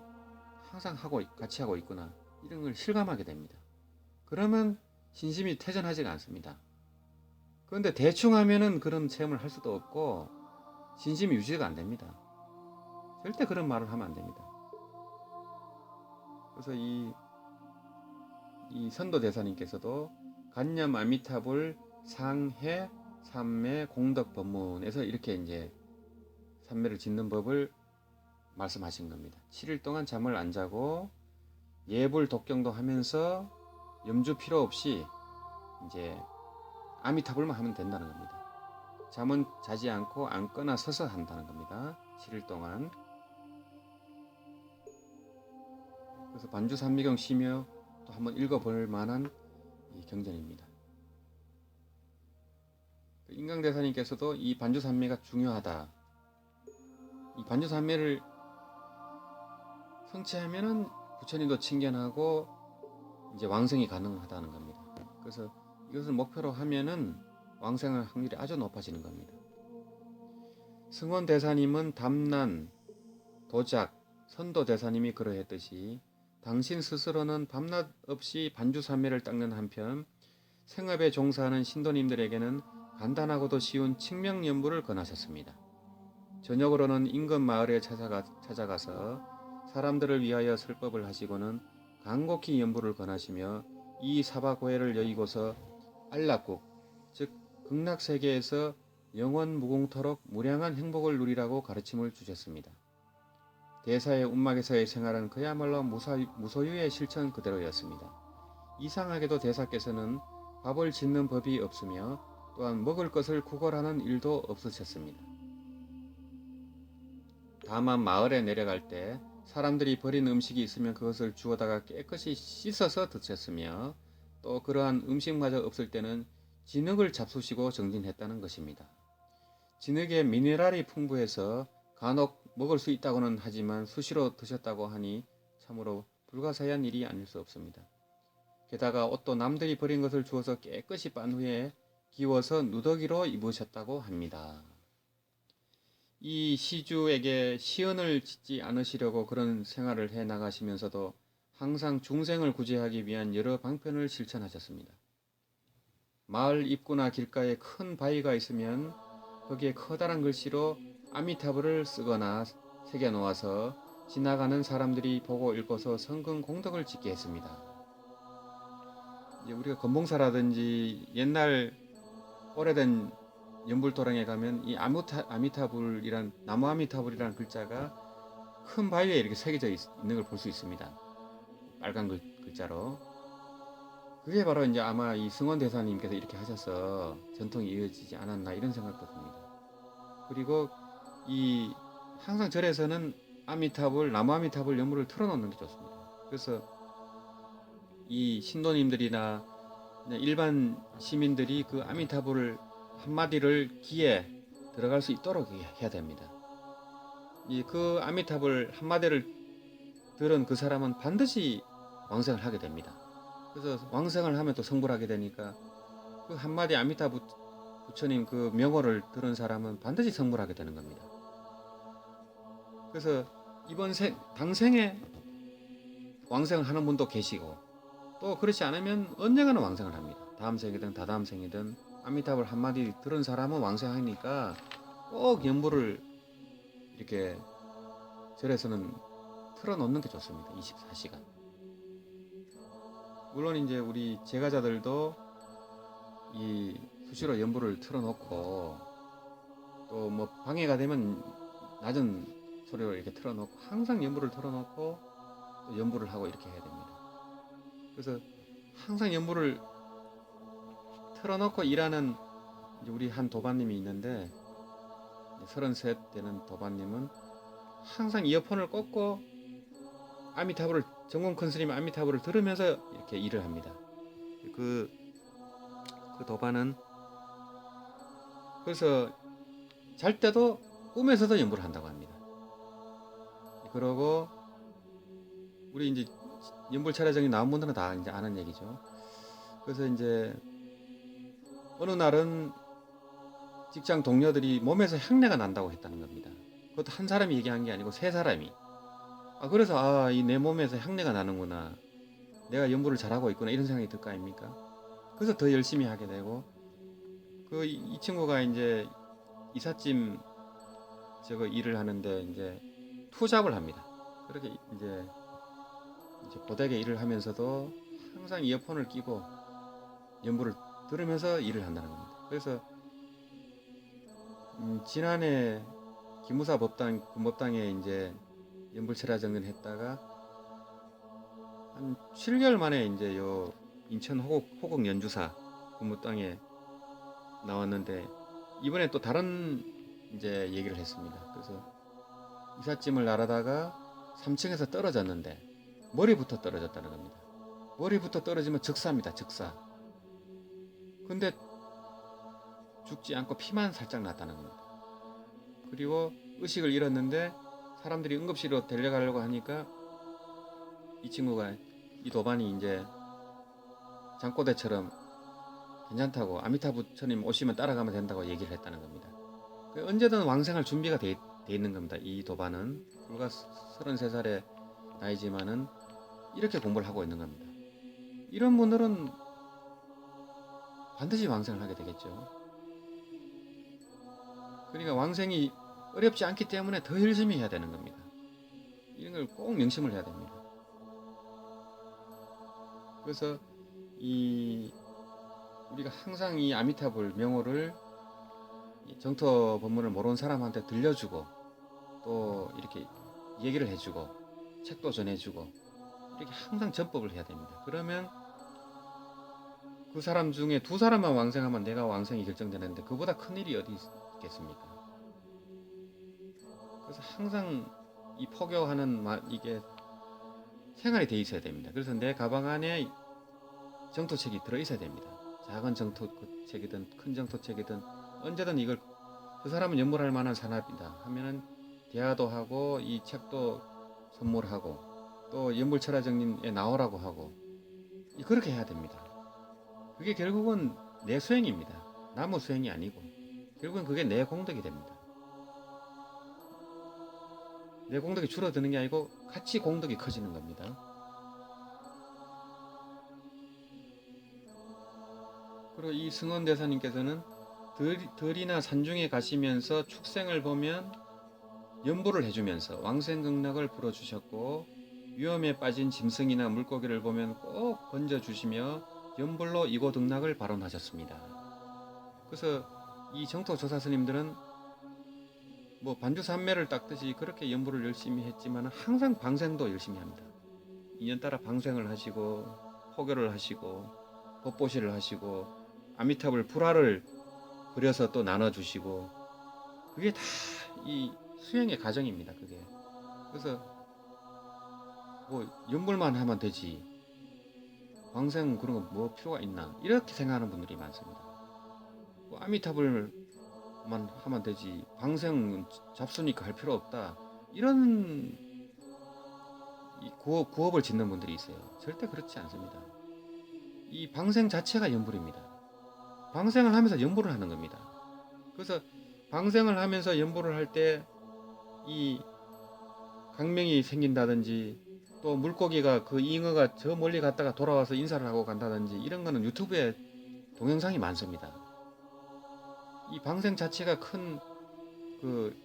항상 같이 하고 있구나 이런 걸 실감하게 됩니다. 그러면 신심이 퇴전하지가 않습니다. 그런데 대충 하면은 그런 체험을 할 수도 없고 신심이 유지가 안 됩니다. 절대 그런 말을 하면 안 됩니다. 그래서 이 선도대사님께서도 간념 아미타불 상해 삼매 공덕 법문에서 이렇게 이제 삼매를 짓는 법을 말씀하신 겁니다. 7일 동안 잠을 안 자고 예불 독경도 하면서 염주 필요 없이 이제 아미타불만 하면 된다는 겁니다. 잠은 자지 않고 앉거나 서서 한다는 겁니다. 7일 동안. 그래서 반주산미경 시며 또 한번 읽어볼 만한 이 경전입니다. 인강대사님께서도 이 반주산매가 중요하다. 이 반주산매를 성취하면은 부처님도 친견하고 이제 왕생이 가능하다는 겁니다. 그래서 이것을 목표로 하면은 왕생할 확률이 아주 높아지는 겁니다. 승원대사님은 담난, 도작, 선도대사님이 그러했듯이 당신 스스로는 밤낮 없이 반주삼매를 닦는 한편 생업에 종사하는 신도님들에게는 간단하고도 쉬운 칙명연부를 권하셨습니다. 저녁으로는 인근 마을에 찾아가서 사람들을 위하여 설법을 하시고는 간곡히 연부를 권하시며 이 사바고해를 여의고서 안락국, 즉 극락세계에서 영원 무공토록 무량한 행복을 누리라고 가르침을 주셨습니다. 대사의 운막에서의 생활은 그야말로 무소유의 실천 그대로였습니다. 이상하게도 대사께서는 밥을 짓는 법이 없으며 또한 먹을 것을 구걸하는 일도 없으셨습니다. 다만 마을에 내려갈 때 사람들이 버린 음식이 있으면 그것을 주워다가 깨끗이 씻어서 드셨으며 또 그러한 음식마저 없을 때는 진흙을 잡수시고 정진했다는 것입니다. 진흙에 미네랄이 풍부해서 간혹 먹을 수 있다고는 하지만 수시로 드셨다고 하니 참으로 불가사의한 일이 아닐 수 없습니다. 게다가 옷도 남들이 버린 것을 주워서 깨끗이 빤 후에 기워서 누더기로 입으셨다고 합니다. 이 시주에게 시언을 짓지 않으시려고 그런 생활을 해 나가시면서도 항상 중생을 구제하기 위한 여러 방편을 실천하셨습니다. 마을 입구나 길가에 큰 바위가 있으면 거기에 커다란 글씨로 아미타불을 쓰거나 새겨 놓아서 지나가는 사람들이 보고 읽고서 성근 공덕을 짓게 했습니다. 이제 우리가 건봉사라든지 옛날 오래된 연불도량에 가면 이 아미타불이란 나무 아미타불이라는 글자가 큰 바위에 이렇게 새겨져 있는 걸 볼 수 있습니다. 빨간 글자로. 그게 바로 이제 아마 이 승원대사님께서 이렇게 하셔서 전통이 이어지지 않았나 이런 생각도 듭니다. 그리고 이 항상 절에서는 나무 아미타불 연물을 틀어놓는 게 좋습니다. 그래서 이 신도님들이나 일반 시민들이 그 아미타불을 한마디를 귀에 들어갈 수 있도록 해야 됩니다. 그 아미타불 한마디를 들은 그 사람은 반드시 왕생을 하게 됩니다. 그래서 왕생을 하면 또 성불 하게 되니까 그 한마디 아미타 부처님 그 명호를 들은 사람은 반드시 성불하게 되는 겁니다. 그래서 이번 당생에 왕생을 하는 분도 계시고 또 그렇지 않으면 언젠가는 왕생을 합니다. 다음 생이든 다다음 생이든 아미타불 한마디 들은 사람은 왕생하니까 꼭 연부를 이렇게 절에서는 틀어놓는 게 좋습니다. 24시간. 물론 이제 우리 제가자들도 이 수시로 연부를 틀어놓고 또 뭐 방해가 되면 낮은 소리로 이렇게 틀어놓고 항상 연부를 틀어놓고 또 연부를 하고 이렇게 해야 됩니다. 그래서 항상 연부를 틀어놓고 일하는 이제 우리 한 도반님이 있는데 33 되는 도반님은 항상 이어폰을 꽂고 아미타불을 정공 큰 스님 아미타불을 들으면서 이렇게 일을 합니다. 그 도반은 그래서 잘 때도 꿈에서도 연부를 한다고 합니다. 그러고 우리 이제 연불 차례정이 나온 분들은 다 이제 아는 얘기죠. 그래서 이제 어느 날은 직장 동료들이 몸에서 향내가 난다고 했다는 겁니다. 그것도 한 사람이 얘기한 게 아니고 세 사람이. 그래서 이 내 몸에서 향내가 나는구나. 내가 연부를 잘하고 있구나 이런 생각이 들 거 아닙니까? 그래서 더 열심히 하게 되고 이 친구가 이제 이삿짐 저거 일을 하는데 이제 투잡을 합니다. 그렇게 이제 고되게 일을 하면서도 항상 이어폰을 끼고 연부를 들으면서 일을 한다는 겁니다. 그래서 지난해 기무사 군법당에 이제 연불체라 정전했다가 한 7개월 만에 이제 요 인천 호국 연주사 군법당에 나왔는데 이번에 또 다른 이제 얘기를 했습니다. 그래서 이삿짐을 나르다가 3층에서 떨어졌는데 머리부터 떨어졌다는 겁니다. 머리부터 떨어지면 즉사입니다. 즉사. 근데 죽지 않고 피만 살짝 났다는 겁니다. 그리고 의식을 잃었는데 사람들이 응급실로 데려가려고 하니까 이 친구가 이 도반이 이제 장꼬대처럼 괜찮다고 아미타부 부처님 오시면 따라가면 된다고 얘기를 했다는 겁니다. 언제든 왕생할 준비가 돼 있는 겁니다. 이 도반은 불과 33살의 나이지만은 이렇게 공부를 하고 있는 겁니다. 이런 분들은 반드시 왕생을 하게 되겠죠. 그러니까 왕생이 어렵지 않기 때문에 더 열심히 해야 되는 겁니다. 이런 걸 꼭 명심을 해야 됩니다. 그래서 우리가 항상 이 아미타불 명호를 정토 법문을 모르는 사람한테 들려주고 또 이렇게 얘기를 해주고 책도 전해주고 이렇게 항상 전법을 해야 됩니다. 그러면 그 사람 중에 2사람만 왕생하면 내가 왕생이 결정되는데 그보다 큰일이 어디 있겠습니까? 그래서 항상 이 포교하는 이게 생활이 돼 있어야 됩니다. 그래서 내 가방 안에 정토책이 들어있어야 됩니다. 작은 정토책이든 큰 정토책이든 언제든 이걸 그 사람은 연물할 만한 사납이다 하면은 대화도 하고 이 책도 선물하고 또 연불철화정님에 나오라고 하고 그렇게 해야 됩니다. 그게 결국은 내 수행입니다. 남의 수행이 아니고 결국은 그게 내 공덕이 됩니다. 내 공덕이 줄어드는 게 아니고 같이 공덕이 커지는 겁니다. 그리고 이 승원대사님께서는 들이나 산중에 가시면서 축생을 보면 연보를 해주면서 왕생극락을 불어주셨고 위험에 빠진 짐승이나 물고기를 보면 꼭 건져주시며 연불로 이고등락을 발언하셨습니다. 그래서 이 정토조사 스님들은 뭐 반주산매를 닦듯이 그렇게 연불을 열심히 했지만 항상 방생도 열심히 합니다. 인연 따라 방생을 하시고 포교를 하시고 법보시를 하시고 아미타불 불화를 그려서 또 나눠주시고 그게 다 이 수행의 과정입니다. 그게 그래서 뭐 연불만 하면 되지 방생 그런 거 뭐 필요가 있나 이렇게 생각하는 분들이 많습니다. 뭐 아미타불만 하면 되지 방생 잡수니까 할 필요 없다 이런 구업을 짓는 분들이 있어요. 절대 그렇지 않습니다. 이 방생 자체가 연불입니다. 방생을 하면서 연불을 하는 겁니다. 그래서 방생을 하면서 연불을 할 때 이 강명이 생긴다든지 또 물고기가 그 잉어가 저 멀리 갔다가 돌아와서 인사를 하고 간다든지 이런 거는 유튜브에 동영상이 많습니다. 이 방생 자체가 큰 그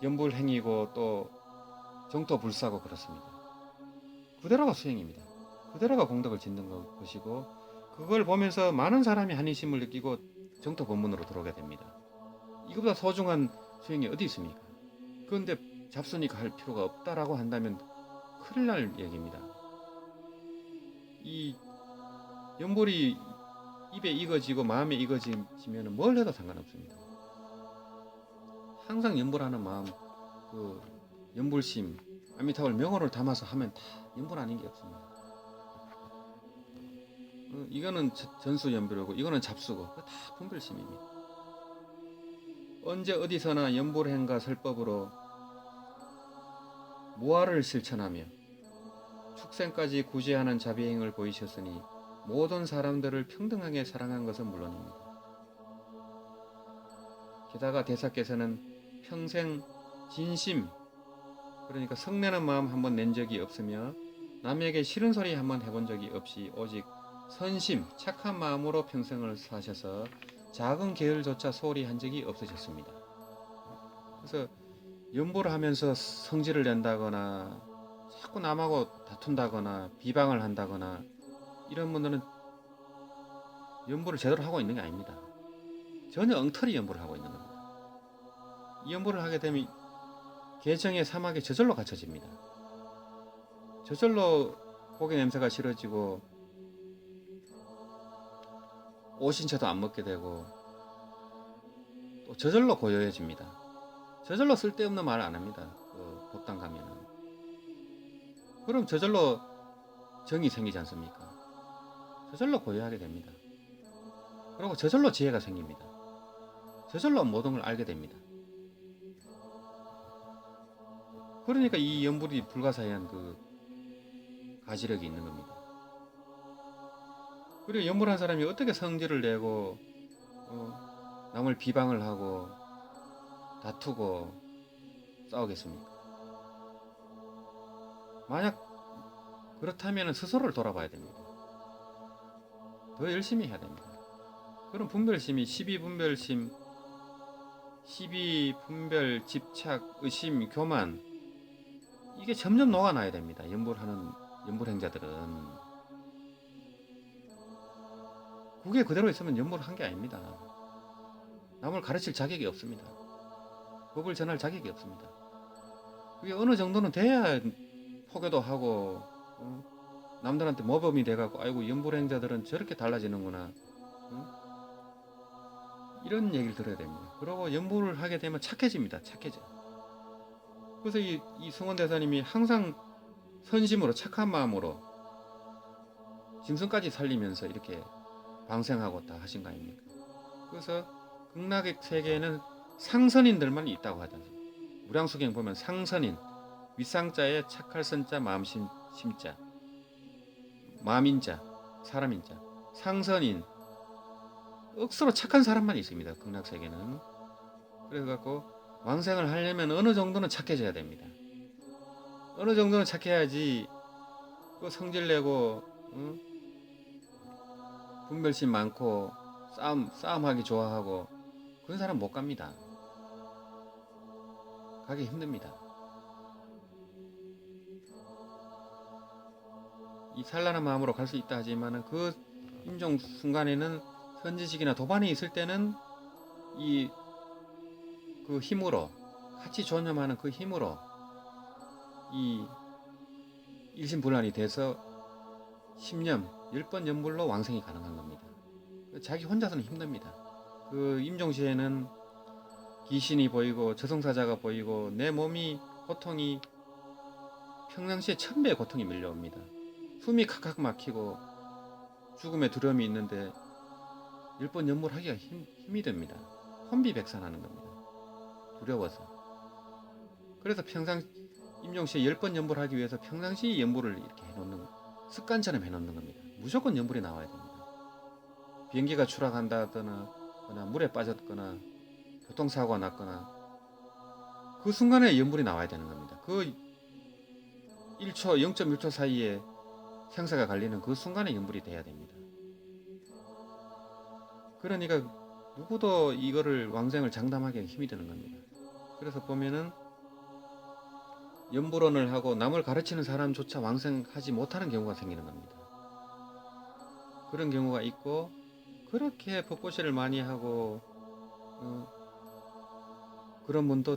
연불 행위고 또 정토 불사고 그렇습니다. 그대로가 수행입니다. 그대로가 공덕을 짓는 것이고 그걸 보면서 많은 사람이 한인심을 느끼고 정토 법문으로 들어오게 됩니다. 이거보다 소중한 수행이 어디 있습니까? 그런데 잡수니까 할 필요가 없다라고 한다면 큰일 날 얘기입니다. 이 연불이 입에 익어지고 마음에 익어지면 뭘 해도 상관없습니다. 항상 연불하는 마음, 그 연불심, 아미타불 명호를 담아서 하면 다 연불 아닌 게 없습니다. 이거는 전수연불이고 이거는 잡수고 다 분별심입니다. 언제 어디서나 연불행과 설법으로 무아를 실천하며 축생까지 구제하는 자비행을 보이셨으니 모든 사람들을 평등하게 사랑한 것은 물론입니다. 게다가 대사께서는 평생 진심, 그러니까 성내는 마음 한번 낸 적이 없으며 남에게 싫은 소리 한번 해본 적이 없이 오직 선심, 착한 마음으로 평생을 사셔서 작은 계열조차 소홀히 한 적이 없으셨습니다. 그래서 연보를 하면서 성질을 낸다거나 자꾸 남하고 다툰다거나 비방을 한다거나 이런 분들은 연보를 제대로 하고 있는 게 아닙니다. 전혀 엉터리 연보를 하고 있는 겁니다. 이 연보를 하게 되면 개정의 사막에 저절로 갇혀집니다. 저절로 고기 냄새가 싫어지고 오신채도 안 먹게 되고 또 저절로 고요해집니다. 저절로 쓸데없는 말을 안 합니다. 그 법당 가면은. 그럼 저절로 정이 생기지 않습니까? 저절로 고요하게 됩니다. 그리고 저절로 지혜가 생깁니다. 저절로 모든 걸 알게 됩니다. 그러니까 이 연불이 불가사의한 그 가지력이 있는 겁니다. 그리고 연불한 사람이 어떻게 성질을 내고 남을 비방을 하고 다투고 싸우겠습니까? 만약 그렇다면 스스로를 돌아봐야 됩니다. 더 열심히 해야 됩니다. 그런 분별심이 시비, 분별, 집착, 의심, 교만 이게 점점 녹아나야 됩니다. 연불행자들은 그게 그대로 있으면 연불을 한 게 아닙니다. 남을 가르칠 자격이 없습니다. 법을 전할 자격이 없습니다. 그게 어느 정도는 돼야 포교도 하고 남들한테 모범이 돼갖고 아이고 연불행자들은 저렇게 달라지는구나 이런 얘기를 들어야 됩니다. 그리고 연불을 하게 되면 착해집니다. 착해져. 그래서 이 승원대사님이 항상 선심으로 착한 마음으로 짐승까지 살리면서 이렇게 방생하고 다 하신 거 아닙니까? 그래서 극락의 세계에는 상선인들만 있다고 하잖아요. 무량수경 보면 상선인, 윗상자에 착할 선자, 마음심자, 마음인자, 사람인자, 상선인, 억수로 착한 사람만 있습니다. 극락세계는. 그래갖고 왕생을 하려면 어느 정도는 착해져야 됩니다. 어느 정도는 착해야지 그 성질내고 분별심 많고 싸움하기 좋아하고 그런 사람 못 갑니다. 가기 힘듭니다. 이 산란한 마음으로 갈 수 있다 하지만은 그 임종 순간에는 현지식이나 도반이 있을 때는 그 힘으로 같이 존념하는 그 힘으로 이 일심불란이 돼서 10년, 10번 연불로 왕생이 가능한 겁니다. 자기 혼자서는 힘듭니다. 그 임종시에는 귀신이 보이고 저승사자가 보이고 내 몸이 고통이 평상시에 1000배의 고통이 밀려옵니다. 숨이 칵칵 막히고 죽음의 두려움이 있는데 10번 연불하기가 힘이 듭니다. 혼비백산하는 겁니다. 두려워서. 그래서 임종시에 10번 연불하기 위해서 평상시 연불을 이렇게 해놓는 습관처럼 해놓는 겁니다. 무조건 연불이 나와야 됩니다. 비행기가 추락한다거나 물에 빠졌거나 교통사고가 났거나 그 순간에 연불이 나와야 되는 겁니다. 그 1초, 0.1초 사이에 생사가 갈리는 그 순간에 연불이 돼야 됩니다. 그러니까 누구도 이거를 왕생을 장담하기가 힘이 드는 겁니다. 그래서 보면은 연불원을 하고 남을 가르치는 사람조차 왕생하지 못하는 경우가 생기는 겁니다. 그런 경우가 있고 그렇게 벚꽃이를 많이 하고 그런 분도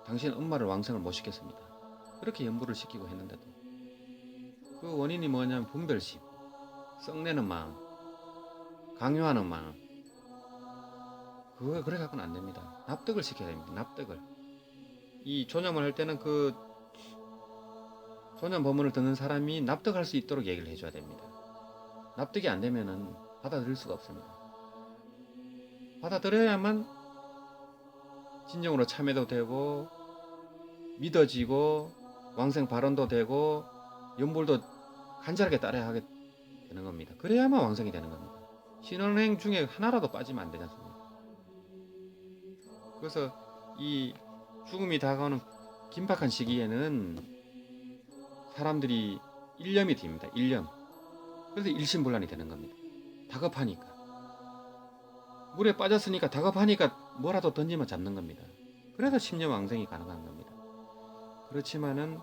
당신 엄마를 왕생을 못 시켰습니다. 그렇게 연불을 시키고 했는데도 그 원인이 뭐냐면 분별심, 썩내는 마음, 강요하는 마음 그래 갖고는 안 됩니다. 납득을 시켜야 됩니다. 납득을. 이 조념을 할 때는 그 조념 법문을 듣는 사람이 납득할 수 있도록 얘기를 해줘야 됩니다. 납득이 안 되면은 받아들일 수가 없습니다. 받아들여야만 진정으로 참여도 되고 믿어지고 왕생 발언도 되고 연불도 간절하게 따라야 하게 되는 겁니다. 그래야만 왕생이 되는 겁니다. 신원행 중에 하나라도 빠지면 안 되지 않습니까? 그래서 이 죽음이 다가오는 긴박한 시기에는 사람들이 일념이 됩니다. 일념. 그래서 일심불란이 되는 겁니다. 다급하니까. 물에 빠졌으니까 다급하니까 뭐라도 던지면 잡는 겁니다. 그래서 심령왕생이 가능한 겁니다. 그렇지만은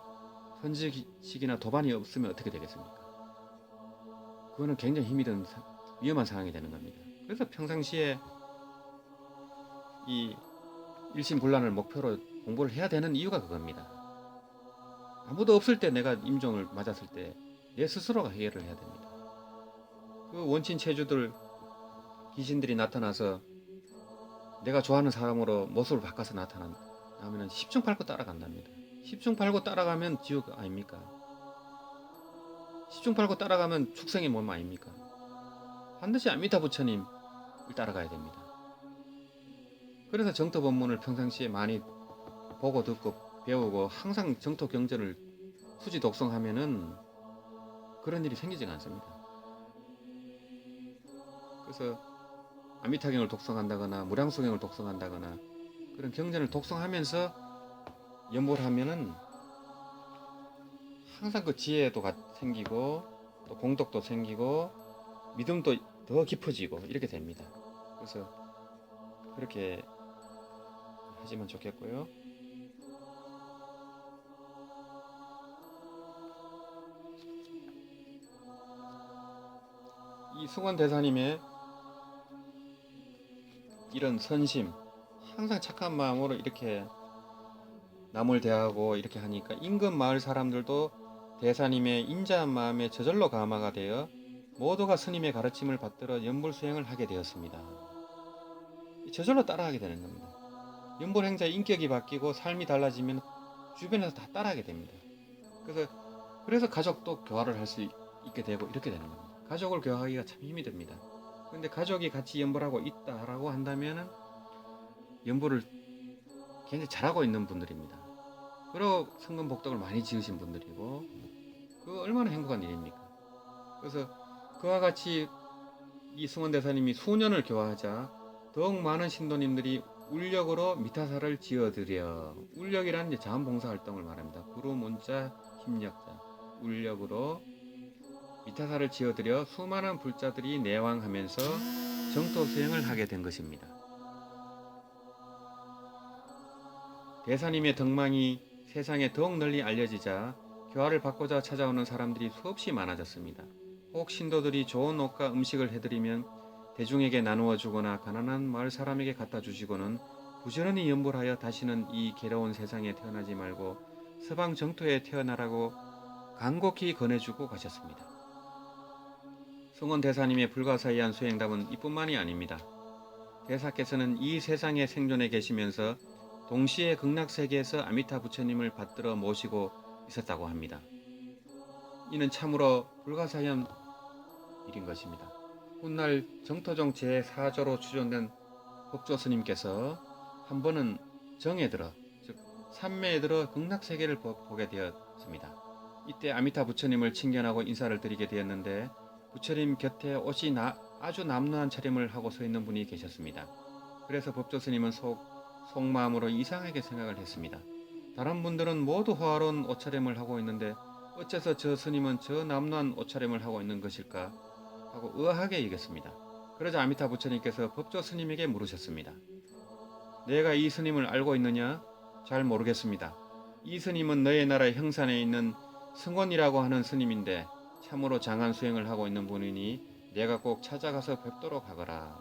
선지식이나 도반이 없으면 어떻게 되겠습니까? 그거는 굉장히 힘이 든 위험한 상황이 되는 겁니다. 그래서 평상시에 이 일심불란을 목표로 공부를 해야 되는 이유가 그겁니다. 아무도 없을 때 내가 임종을 맞았을 때 내 스스로가 해결을 해야 됩니다. 그 원친 체주들 귀신들이 나타나서 내가 좋아하는 사람으로 모습을 바꿔서 나타나면 10중 8구 따라간답니다. 10중 8구 따라가면 지옥 아닙니까? 10중 8구 따라가면 축생의 몸 아닙니까? 반드시 아미타 부처님을 따라가야 됩니다. 그래서 정토 법문을 평상시에 많이 보고 듣고 배우고 항상 정토 경전을 수지 독성하면은 그런 일이 생기지가 않습니다. 그래서 아미타경을 독성한다거나 무량수경을 독성한다거나 그런 경전을 독성하면서 연보를 하면은 항상 그 지혜도 생기고 또 공덕도 생기고 믿음도 더 깊어지고 이렇게 됩니다. 그래서 그렇게 하시면 좋겠고요. 이 승원대사님의 이런 선심, 항상 착한 마음으로 이렇게 남을 대하고 이렇게 하니까 인근 마을 사람들도 대사님의 인자한 마음에 저절로 감화가 되어 모두가 스님의 가르침을 받들어 연불 수행을 하게 되었습니다. 저절로 따라하게 되는 겁니다. 연불 행자의 인격이 바뀌고 삶이 달라지면 주변에서 다 따라하게 됩니다. 그래서 가족도 교화를 할 수 있게 되고 이렇게 되는 겁니다. 가족을 교화하기가 참 힘이 듭니다. 근데 가족이 같이 연불하고 있다라고 한다면 연불을 굉장히 잘하고 있는 분들입니다. 그리고 성금 복덕을 많이 지으신 분들이고 그 얼마나 행복한 일입니까? 그래서 그와 같이 이 승원대사님이 수년을 교화하자 더욱 많은 신도님들이 울력으로 미타사를 지어드려, 울력이란 이제 자원봉사활동을 말합니다. 구름, 문자, 힘력자, 울력으로 미타사를 지어드려 수많은 불자들이 내왕하면서 정토 수행을 하게 된 것입니다. 대사님의 덕망이 세상에 더욱 널리 알려지자 교화를 받고자 찾아오는 사람들이 수없이 많아졌습니다. 혹 신도들이 좋은 옷과 음식을 해드리면 대중에게 나누어 주거나 가난한 마을 사람에게 갖다 주시고는 부지런히 연불하여 다시는 이 괴로운 세상에 태어나지 말고 서방 정토에 태어나라고 간곡히 권해주고 가셨습니다. 승원 대사님의 불가사의한 수행담은 이뿐만이 아닙니다. 대사께서는 이 세상에 생존해 계시면서 동시에 극락세계에서 아미타 부처님을 받들어 모시고 있었다고 합니다. 이는 참으로 불가사의한 일인 것입니다. 훗날 정토종 제4조로 추존된 법조 스님께서 한 번은 정에 들어, 즉 삼매에 들어 극락세계를 보게 되었습니다. 이때 아미타 부처님을 칭견하고 인사를 드리게 되었는데 부처님 곁에 옷이 아주 남루한 차림을 하고 서 있는 분이 계셨습니다. 그래서 법조스님은 속마음으로 이상하게 생각을 했습니다. 다른 분들은 모두 화려한 옷차림을 하고 있는데 어째서 저 스님은 저 남루한 옷차림을 하고 있는 것일까 하고 의아하게 여겼습니다. 그러자 아미타 부처님께서 법조 스님에게 물으셨습니다. 내가 이 스님을 알고 있느냐? 잘 모르겠습니다. 이 스님은 너의 나라 형산에 있는 승원이라고 하는 스님인데 참으로 장한 수행을 하고 있는 분이니 내가 꼭 찾아가서 뵙도록 하거라.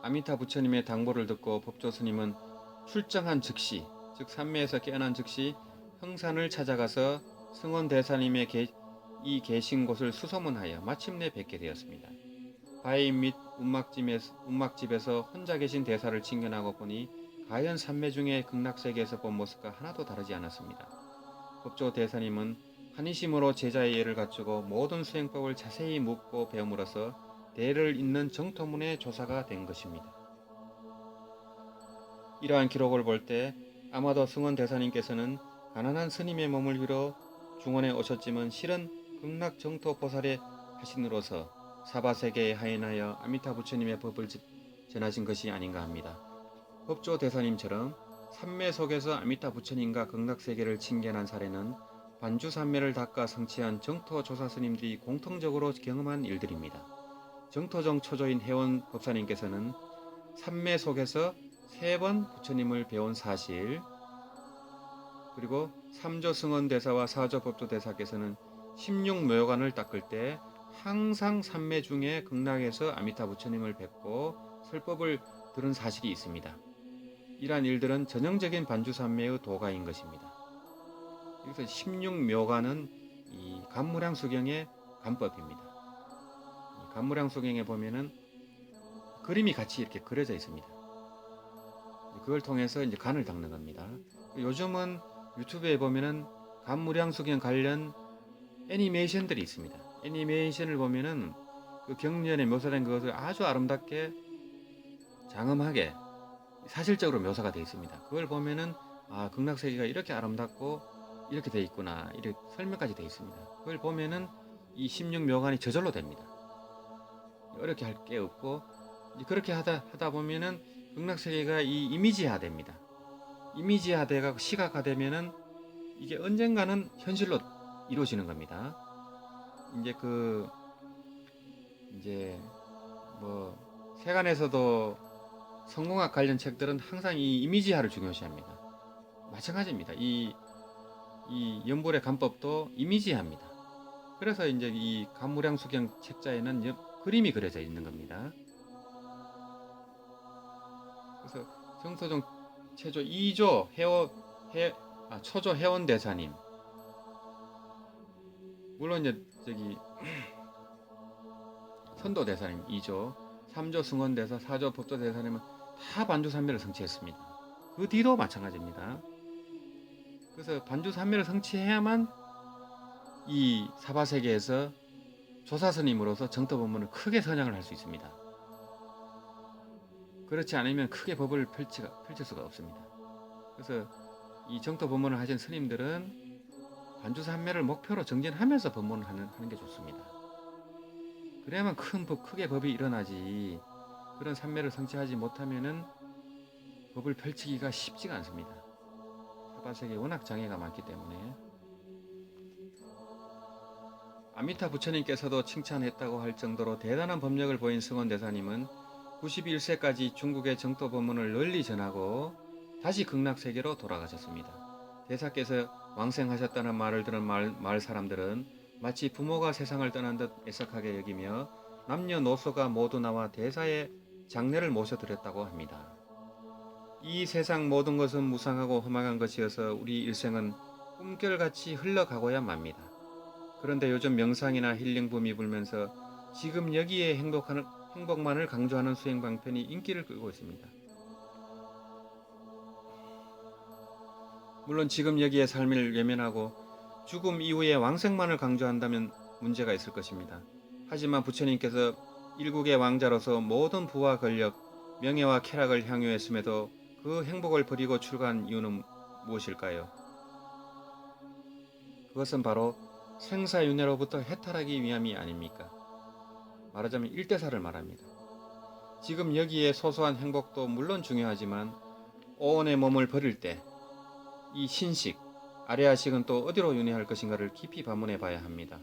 아미타 부처님의 당부를 듣고 법조 스님은 출정한 즉시, 즉 삼매에서 깨어난 즉시 형산을 찾아가서 승원 대사님의 계신 곳을 수소문하여 마침내 뵙게 되었습니다. 바위임 및 운막집에서 혼자 계신 대사를 칭견하고 보니 가연 삼매 중에 극락세계에서 본 모습과 하나도 다르지 않았습니다. 법조 대사님은 한이심으로 제자의 예를 갖추고 모든 수행법을 자세히 묻고 배움으로써 대를 잇는 정토문의 조사가 된 것입니다. 이러한 기록을 볼 때 아마도 승원 대사님께서는 가난한 스님의 몸을 빌어 중원에 오셨지만 실은 극락 정토 보살의 하신으로서 사바세계에 하인하여 아미타 부처님의 법을 전하신 것이 아닌가 합니다. 법조 대사님처럼 삼매 속에서 아미타 부처님과 극락세계를 칭견한 사례는 반주삼매를 닦아 성취한 정토 조사 스님들이 공통적으로 경험한 일들입니다. 정토정 초조인 해원 법사님께서는 삼매 속에서 3번 부처님을 배운 사실, 그리고 3조 승원대사와 4조 법조대사께서는 16묘관을 닦을 때 항상 삼매 중에 극락에서 아미타 부처님을 뵙고 설법을 들은 사실이 있습니다. 이러한 일들은 전형적인 반주삼매의 도가인 것입니다. 그래서 16묘관은 이 간무량수경의 간법입니다. 이 간무량수경에 보면은 그림이 같이 이렇게 그려져 있습니다. 그걸 통해서 이제 간을 닦는 겁니다. 요즘은 유튜브에 보면은 간무량수경 관련 애니메이션들이 있습니다. 애니메이션을 보면은 그 경전에 묘사된 것을 아주 아름답게 장엄하게 사실적으로 묘사가 되어 있습니다. 그걸 보면은 극락세계가 이렇게 아름답고 이렇게 돼 있구나, 이렇게 설명까지 돼 있습니다. 그걸 보면은 이 16묘관이 저절로 됩니다. 어렵게 할 게 없고, 이제 그렇게 하다 보면은 극락세계가 이 이미지화됩니다. 이미지화돼가 시각화되면은 이게 언젠가는 현실로 이루어지는 겁니다. 이제 이제 뭐 세간에서도 성공학 관련 책들은 항상 이 이미지화를 중요시합니다. 마찬가지입니다. 이 연불의 간법도 이미지화입니다. 그래서 이제 이 간무량수경 책자에는 그림이 그려져 있는 겁니다. 그래서 정토종 체조 2조 초조 해원대사님, 물론 이제 저기 선도대사님 2조, 3조 승원대사, 4조 법조대사님은 다 반주산매를 성취했습니다. 그 뒤도 마찬가지입니다. 그래서 반주산매를 성취해야만 이 사바세계에서 조사스님으로서 정토법문을 크게 선양을 할 수 있습니다. 그렇지 않으면 크게 법을 펼칠 수가 없습니다. 그래서 이 정토법문을 하신 스님들은 반주산매를 목표로 정진하면서 법문을 하는 게 좋습니다. 그래야만 크게 법이 일어나지, 그런 산매를 성취하지 못하면은 법을 펼치기가 쉽지가 않습니다. 사바세계에 워낙 장애가 많기 때문에. 아미타 부처님께서도 칭찬했다고 할 정도로 대단한 법력을 보인 승원대사님은 91세까지 중국의 정토 법문을 널리 전하고 다시 극락세계로 돌아가셨습니다. 대사께서 왕생하셨다는 말을 들은 마을 사람들은 마치 부모가 세상을 떠난 듯 애석하게 여기며 남녀노소가 모두 나와 대사의 장례를 모셔드렸다고 합니다. 이 세상 모든 것은 무상하고 허망한 것이어서 우리 일생은 꿈결같이 흘러가고야 맙니다. 그런데 요즘 명상이나 힐링붐이 불면서 지금 여기에 행복만을 강조하는 수행 방편이 인기를 끌고 있습니다. 물론 지금 여기에 삶을 외면하고 죽음 이후에 왕생만을 강조한다면 문제가 있을 것입니다. 하지만 부처님께서 일국의 왕자로서 모든 부와 권력, 명예와 쾌락을 향유했음에도 그 행복을 버리고 출가한 이유는 무엇일까요? 그것은 바로 생사윤회로부터 해탈하기 위함이 아닙니까? 말하자면 일대사를 말합니다. 지금 여기에 소소한 행복도 물론 중요하지만 오온의 몸을 버릴 때 이 신식, 아래아식은 또 어디로 윤회할 것인가를 깊이 반문해 봐야 합니다.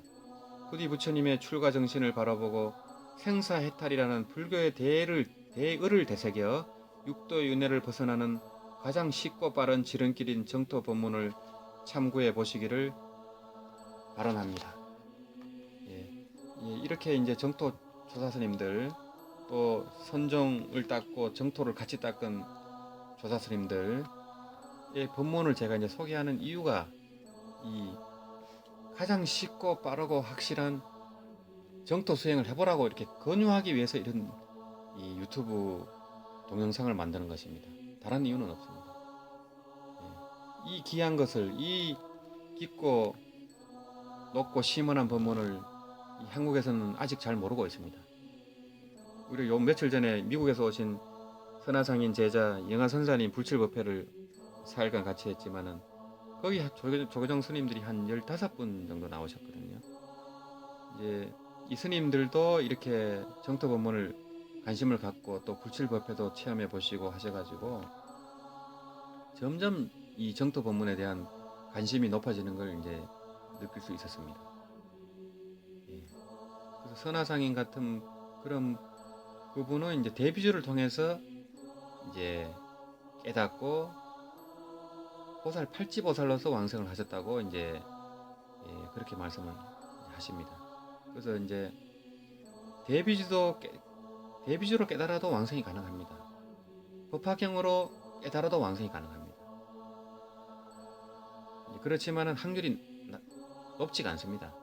부디 부처님의 출가 정신을 바라보고 생사해탈이라는 불교의 대의를 되새겨 육도 윤회를 벗어나는 가장 쉽고 빠른 지름길인 정토 법문을 참고해 보시기를 바람합니다. 이렇게 이제 정토 조사스님들, 또 선종을 닦고 정토를 같이 닦은 조사스님들의 법문을 제가 이제 소개하는 이유가 이 가장 쉽고 빠르고 확실한 정토 수행을 해보라고 이렇게 권유하기 위해서 이런 이 유튜브 동영상을 만드는 것입니다. 다른 이유는 없습니다. 이 귀한 것을, 이 깊고 높고 심원한 법문을 한국에서는 아직 잘 모르고 있습니다. 우리 요 며칠 전에 미국에서 오신 선화상인 제자 영하선사님 불칠법회를 4일간 같이 했지만은 거기 조계종 스님들이 한 15분 정도 나오셨거든요. 이제 이 스님들도 이렇게 정토 법문을 관심을 갖고 또 불칠법회도 체험해 보시고 하셔가지고 점점 이 정토 법문에 대한 관심이 높아지는 걸 이제 느낄 수 있었습니다. 그래서 선화상인 같은 그런 그분은 이제 대비주를 통해서 이제 깨닫고 팔찌보살로서 왕생을 하셨다고 이제 그렇게 말씀을 하십니다. 그래서 이제 대비주로 깨달아도 왕생이 가능합니다. 법화경으로 깨달아도 왕생이 가능합니다. 그렇지만은 확률이 높지가 않습니다.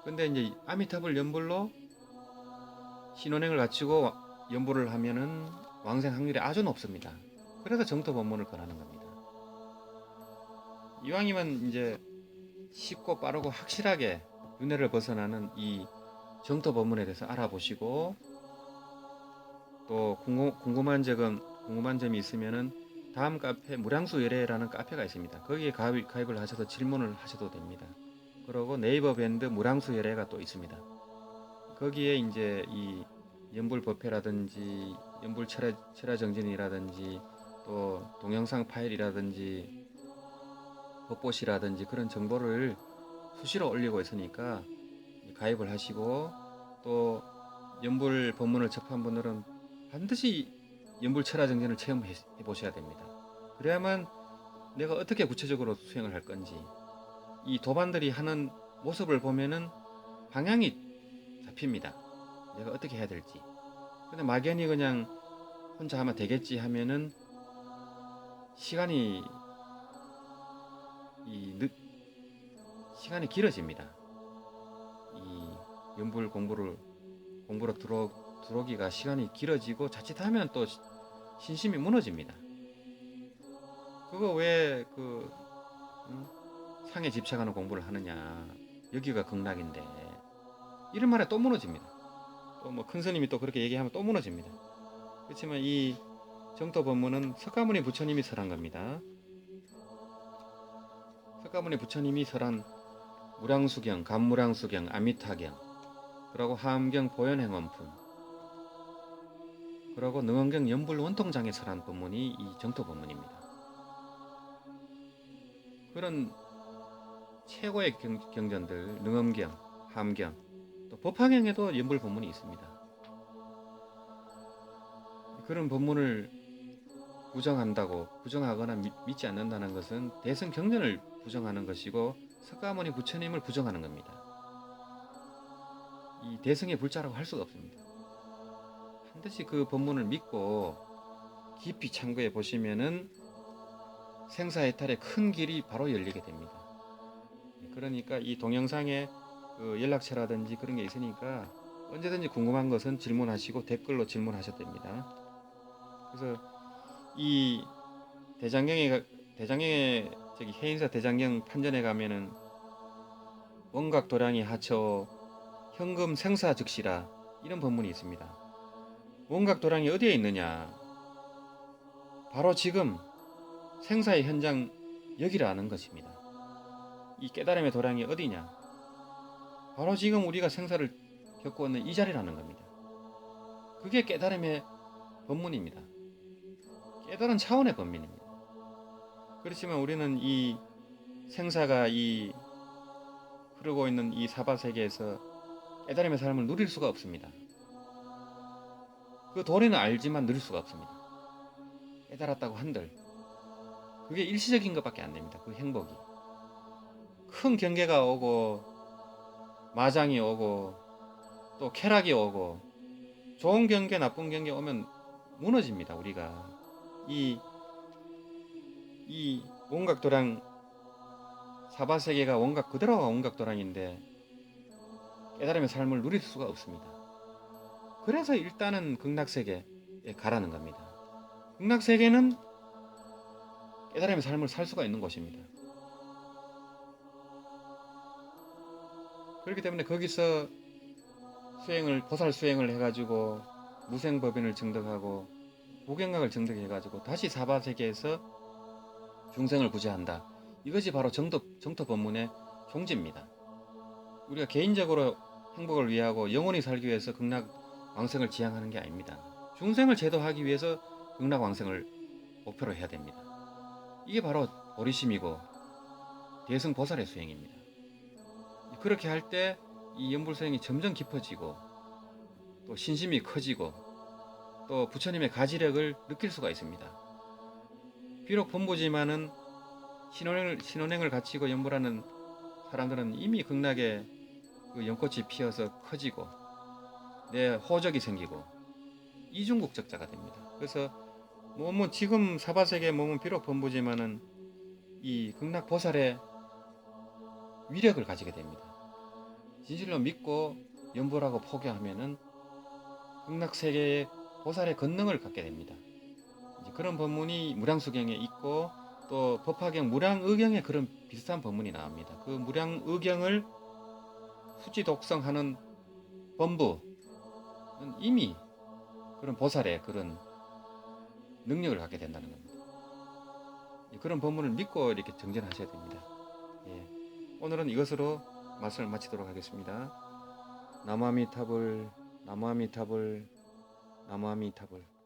근데 이제 아미타불 연불로 신원행을 갖추고 연불을 하면은 왕생 확률이 아주 높습니다. 그래서 정토 법문을 권하는 겁니다. 이왕이면 이제 쉽고 빠르고 확실하게 윤회를 벗어나는 이 정토 법문에 대해서 알아보시고 또 궁금한 점이 있으면은 다음 카페 무량수열애라는 카페가 있습니다. 거기에 가입을 하셔서 질문을 하셔도 됩니다. 그리고 네이버 밴드 무량수열애가 또 있습니다. 거기에 이제 이 연불법회라든지 연불철야정진이라든지 또 동영상 파일이라든지 법보시라든지 그런 정보를 수시로 올리고 있으니까 가입을 하시고, 또 연불 법문을 접한 분들은 반드시 연불철야정진을 체험해 보셔야 됩니다. 그래야만 내가 어떻게 구체적으로 수행을 할 건지, 이 도반들이 하는 모습을 보면은 방향이 잡힙니다. 내가 어떻게 해야 될지. 근데 막연히 그냥 혼자 하면 되겠지 하면은 시간이 시간이 길어집니다. 이 연불 공부로 들어오기가 시간이 길어지고, 자칫하면 또 신심이 무너집니다. 그거 왜 상에 집착하는 공부를 하느냐, 여기가 극락인데, 이런 말에 또 무너집니다. 또 뭐 큰 스님이 또 그렇게 얘기하면 또 무너집니다. 그렇지만 이 정토 법문은 석가모니 부처님이 설한 겁니다. 석가모니 부처님이 설한 무량수경, 감무량수경, 아미타경, 그리고 하암경 보현행원품, 그리고 능엄경 연불원통장에 설한 법문이 이 정토 법문입니다. 그런 최고의 경전들, 능엄경, 하암경, 또 법화경에도 연불 법문이 있습니다. 그런 법문을 부정하거나 믿지 않는다는 것은 대승 경전을 부정하는 것이고, 석가모니 부처님을 부정하는 겁니다. 이 대승의 불자라고 할 수가 없습니다. 반드시 그 법문을 믿고 깊이 참고해 보시면은 생사해탈의 큰 길이 바로 열리게 됩니다. 그러니까 이 동영상에 연락처라든지 그런 게 있으니까 언제든지 궁금한 것은 질문하시고 댓글로 질문하셔도 됩니다. 그래서 이 대장경에 저기 해인사 대장경 판전에 가면은 원각 도량이 하처 현금 생사 즉시라, 이런 법문이 있습니다. 원각 도량이 어디에 있느냐? 바로 지금 생사의 현장 여기라는 것입니다. 이 깨달음의 도량이 어디냐? 바로 지금 우리가 생사를 겪고 있는 이 자리라는 겁니다. 그게 깨달음의 법문입니다. 깨달은 차원의 법문입니다. 그렇지만 우리는 이 생사가 이 흐르고 있는 이 사바세계에서 깨달음의 삶을 누릴 수가 없습니다. 그 도리는 알지만 누릴 수가 없습니다. 깨달았다고 한들 그게 일시적인 것밖에 안 됩니다. 그 행복이. 큰 경계가 오고 마장이 오고 또 쾌락이 오고 좋은 경계 나쁜 경계 오면 무너집니다. 우리가 이 원각도량, 사바세계가 그대로가 원각도량인데 깨달음의 삶을 누릴 수가 없습니다. 그래서 일단은 극락세계에 가라는 겁니다. 극락세계는 깨달음의 삶을 살 수가 있는 곳입니다. 그렇기 때문에 거기서 보살 수행을 해가지고 무생법인을 증득하고 무경각을 증득해가지고 다시 사바세계에서 중생을 구제한다. 이것이 바로 정토 법문의 종지입니다. 우리가 개인적으로 행복을 위하고 영원히 살기 위해서 극락 왕생을 지향하는 게 아닙니다. 중생을 제도하기 위해서 극락 왕생을 목표로 해야 됩니다. 이게 바로 보리심이고 대승 보살의 수행입니다. 그렇게 할 때 이 연불수행이 점점 깊어지고 또 신심이 커지고 또 부처님의 가지력을 느낄 수가 있습니다. 비록 범부지만은 신혼행을 갖추고 연불하는 사람들은 이미 극락에 그 연꽃이 피어서 커지고 내 호적이 생기고 이중국적자가 됩니다. 그래서 몸은 지금 사바세계 몸은 비록 범부지만은 이 극락 보살의 위력을 가지게 됩니다. 진실로 믿고 연불하고 포교하면은 극락세계의 보살의 권능을 갖게 됩니다. 이제 그런 법문이 무량수경에 있고 또 법화경 무량의경에 그런 비슷한 법문이 나옵니다. 그 무량의경을 수지독성하는 범부는 이미 그런 보살의 그런 능력을 갖게 된다는 겁니다. 그런 법문을 믿고 이렇게 정진하셔야 됩니다. 예. 오늘은 이것으로 말씀을 마치도록 하겠습니다. 나무아미타불, 나무아미타불, 나무아미타불.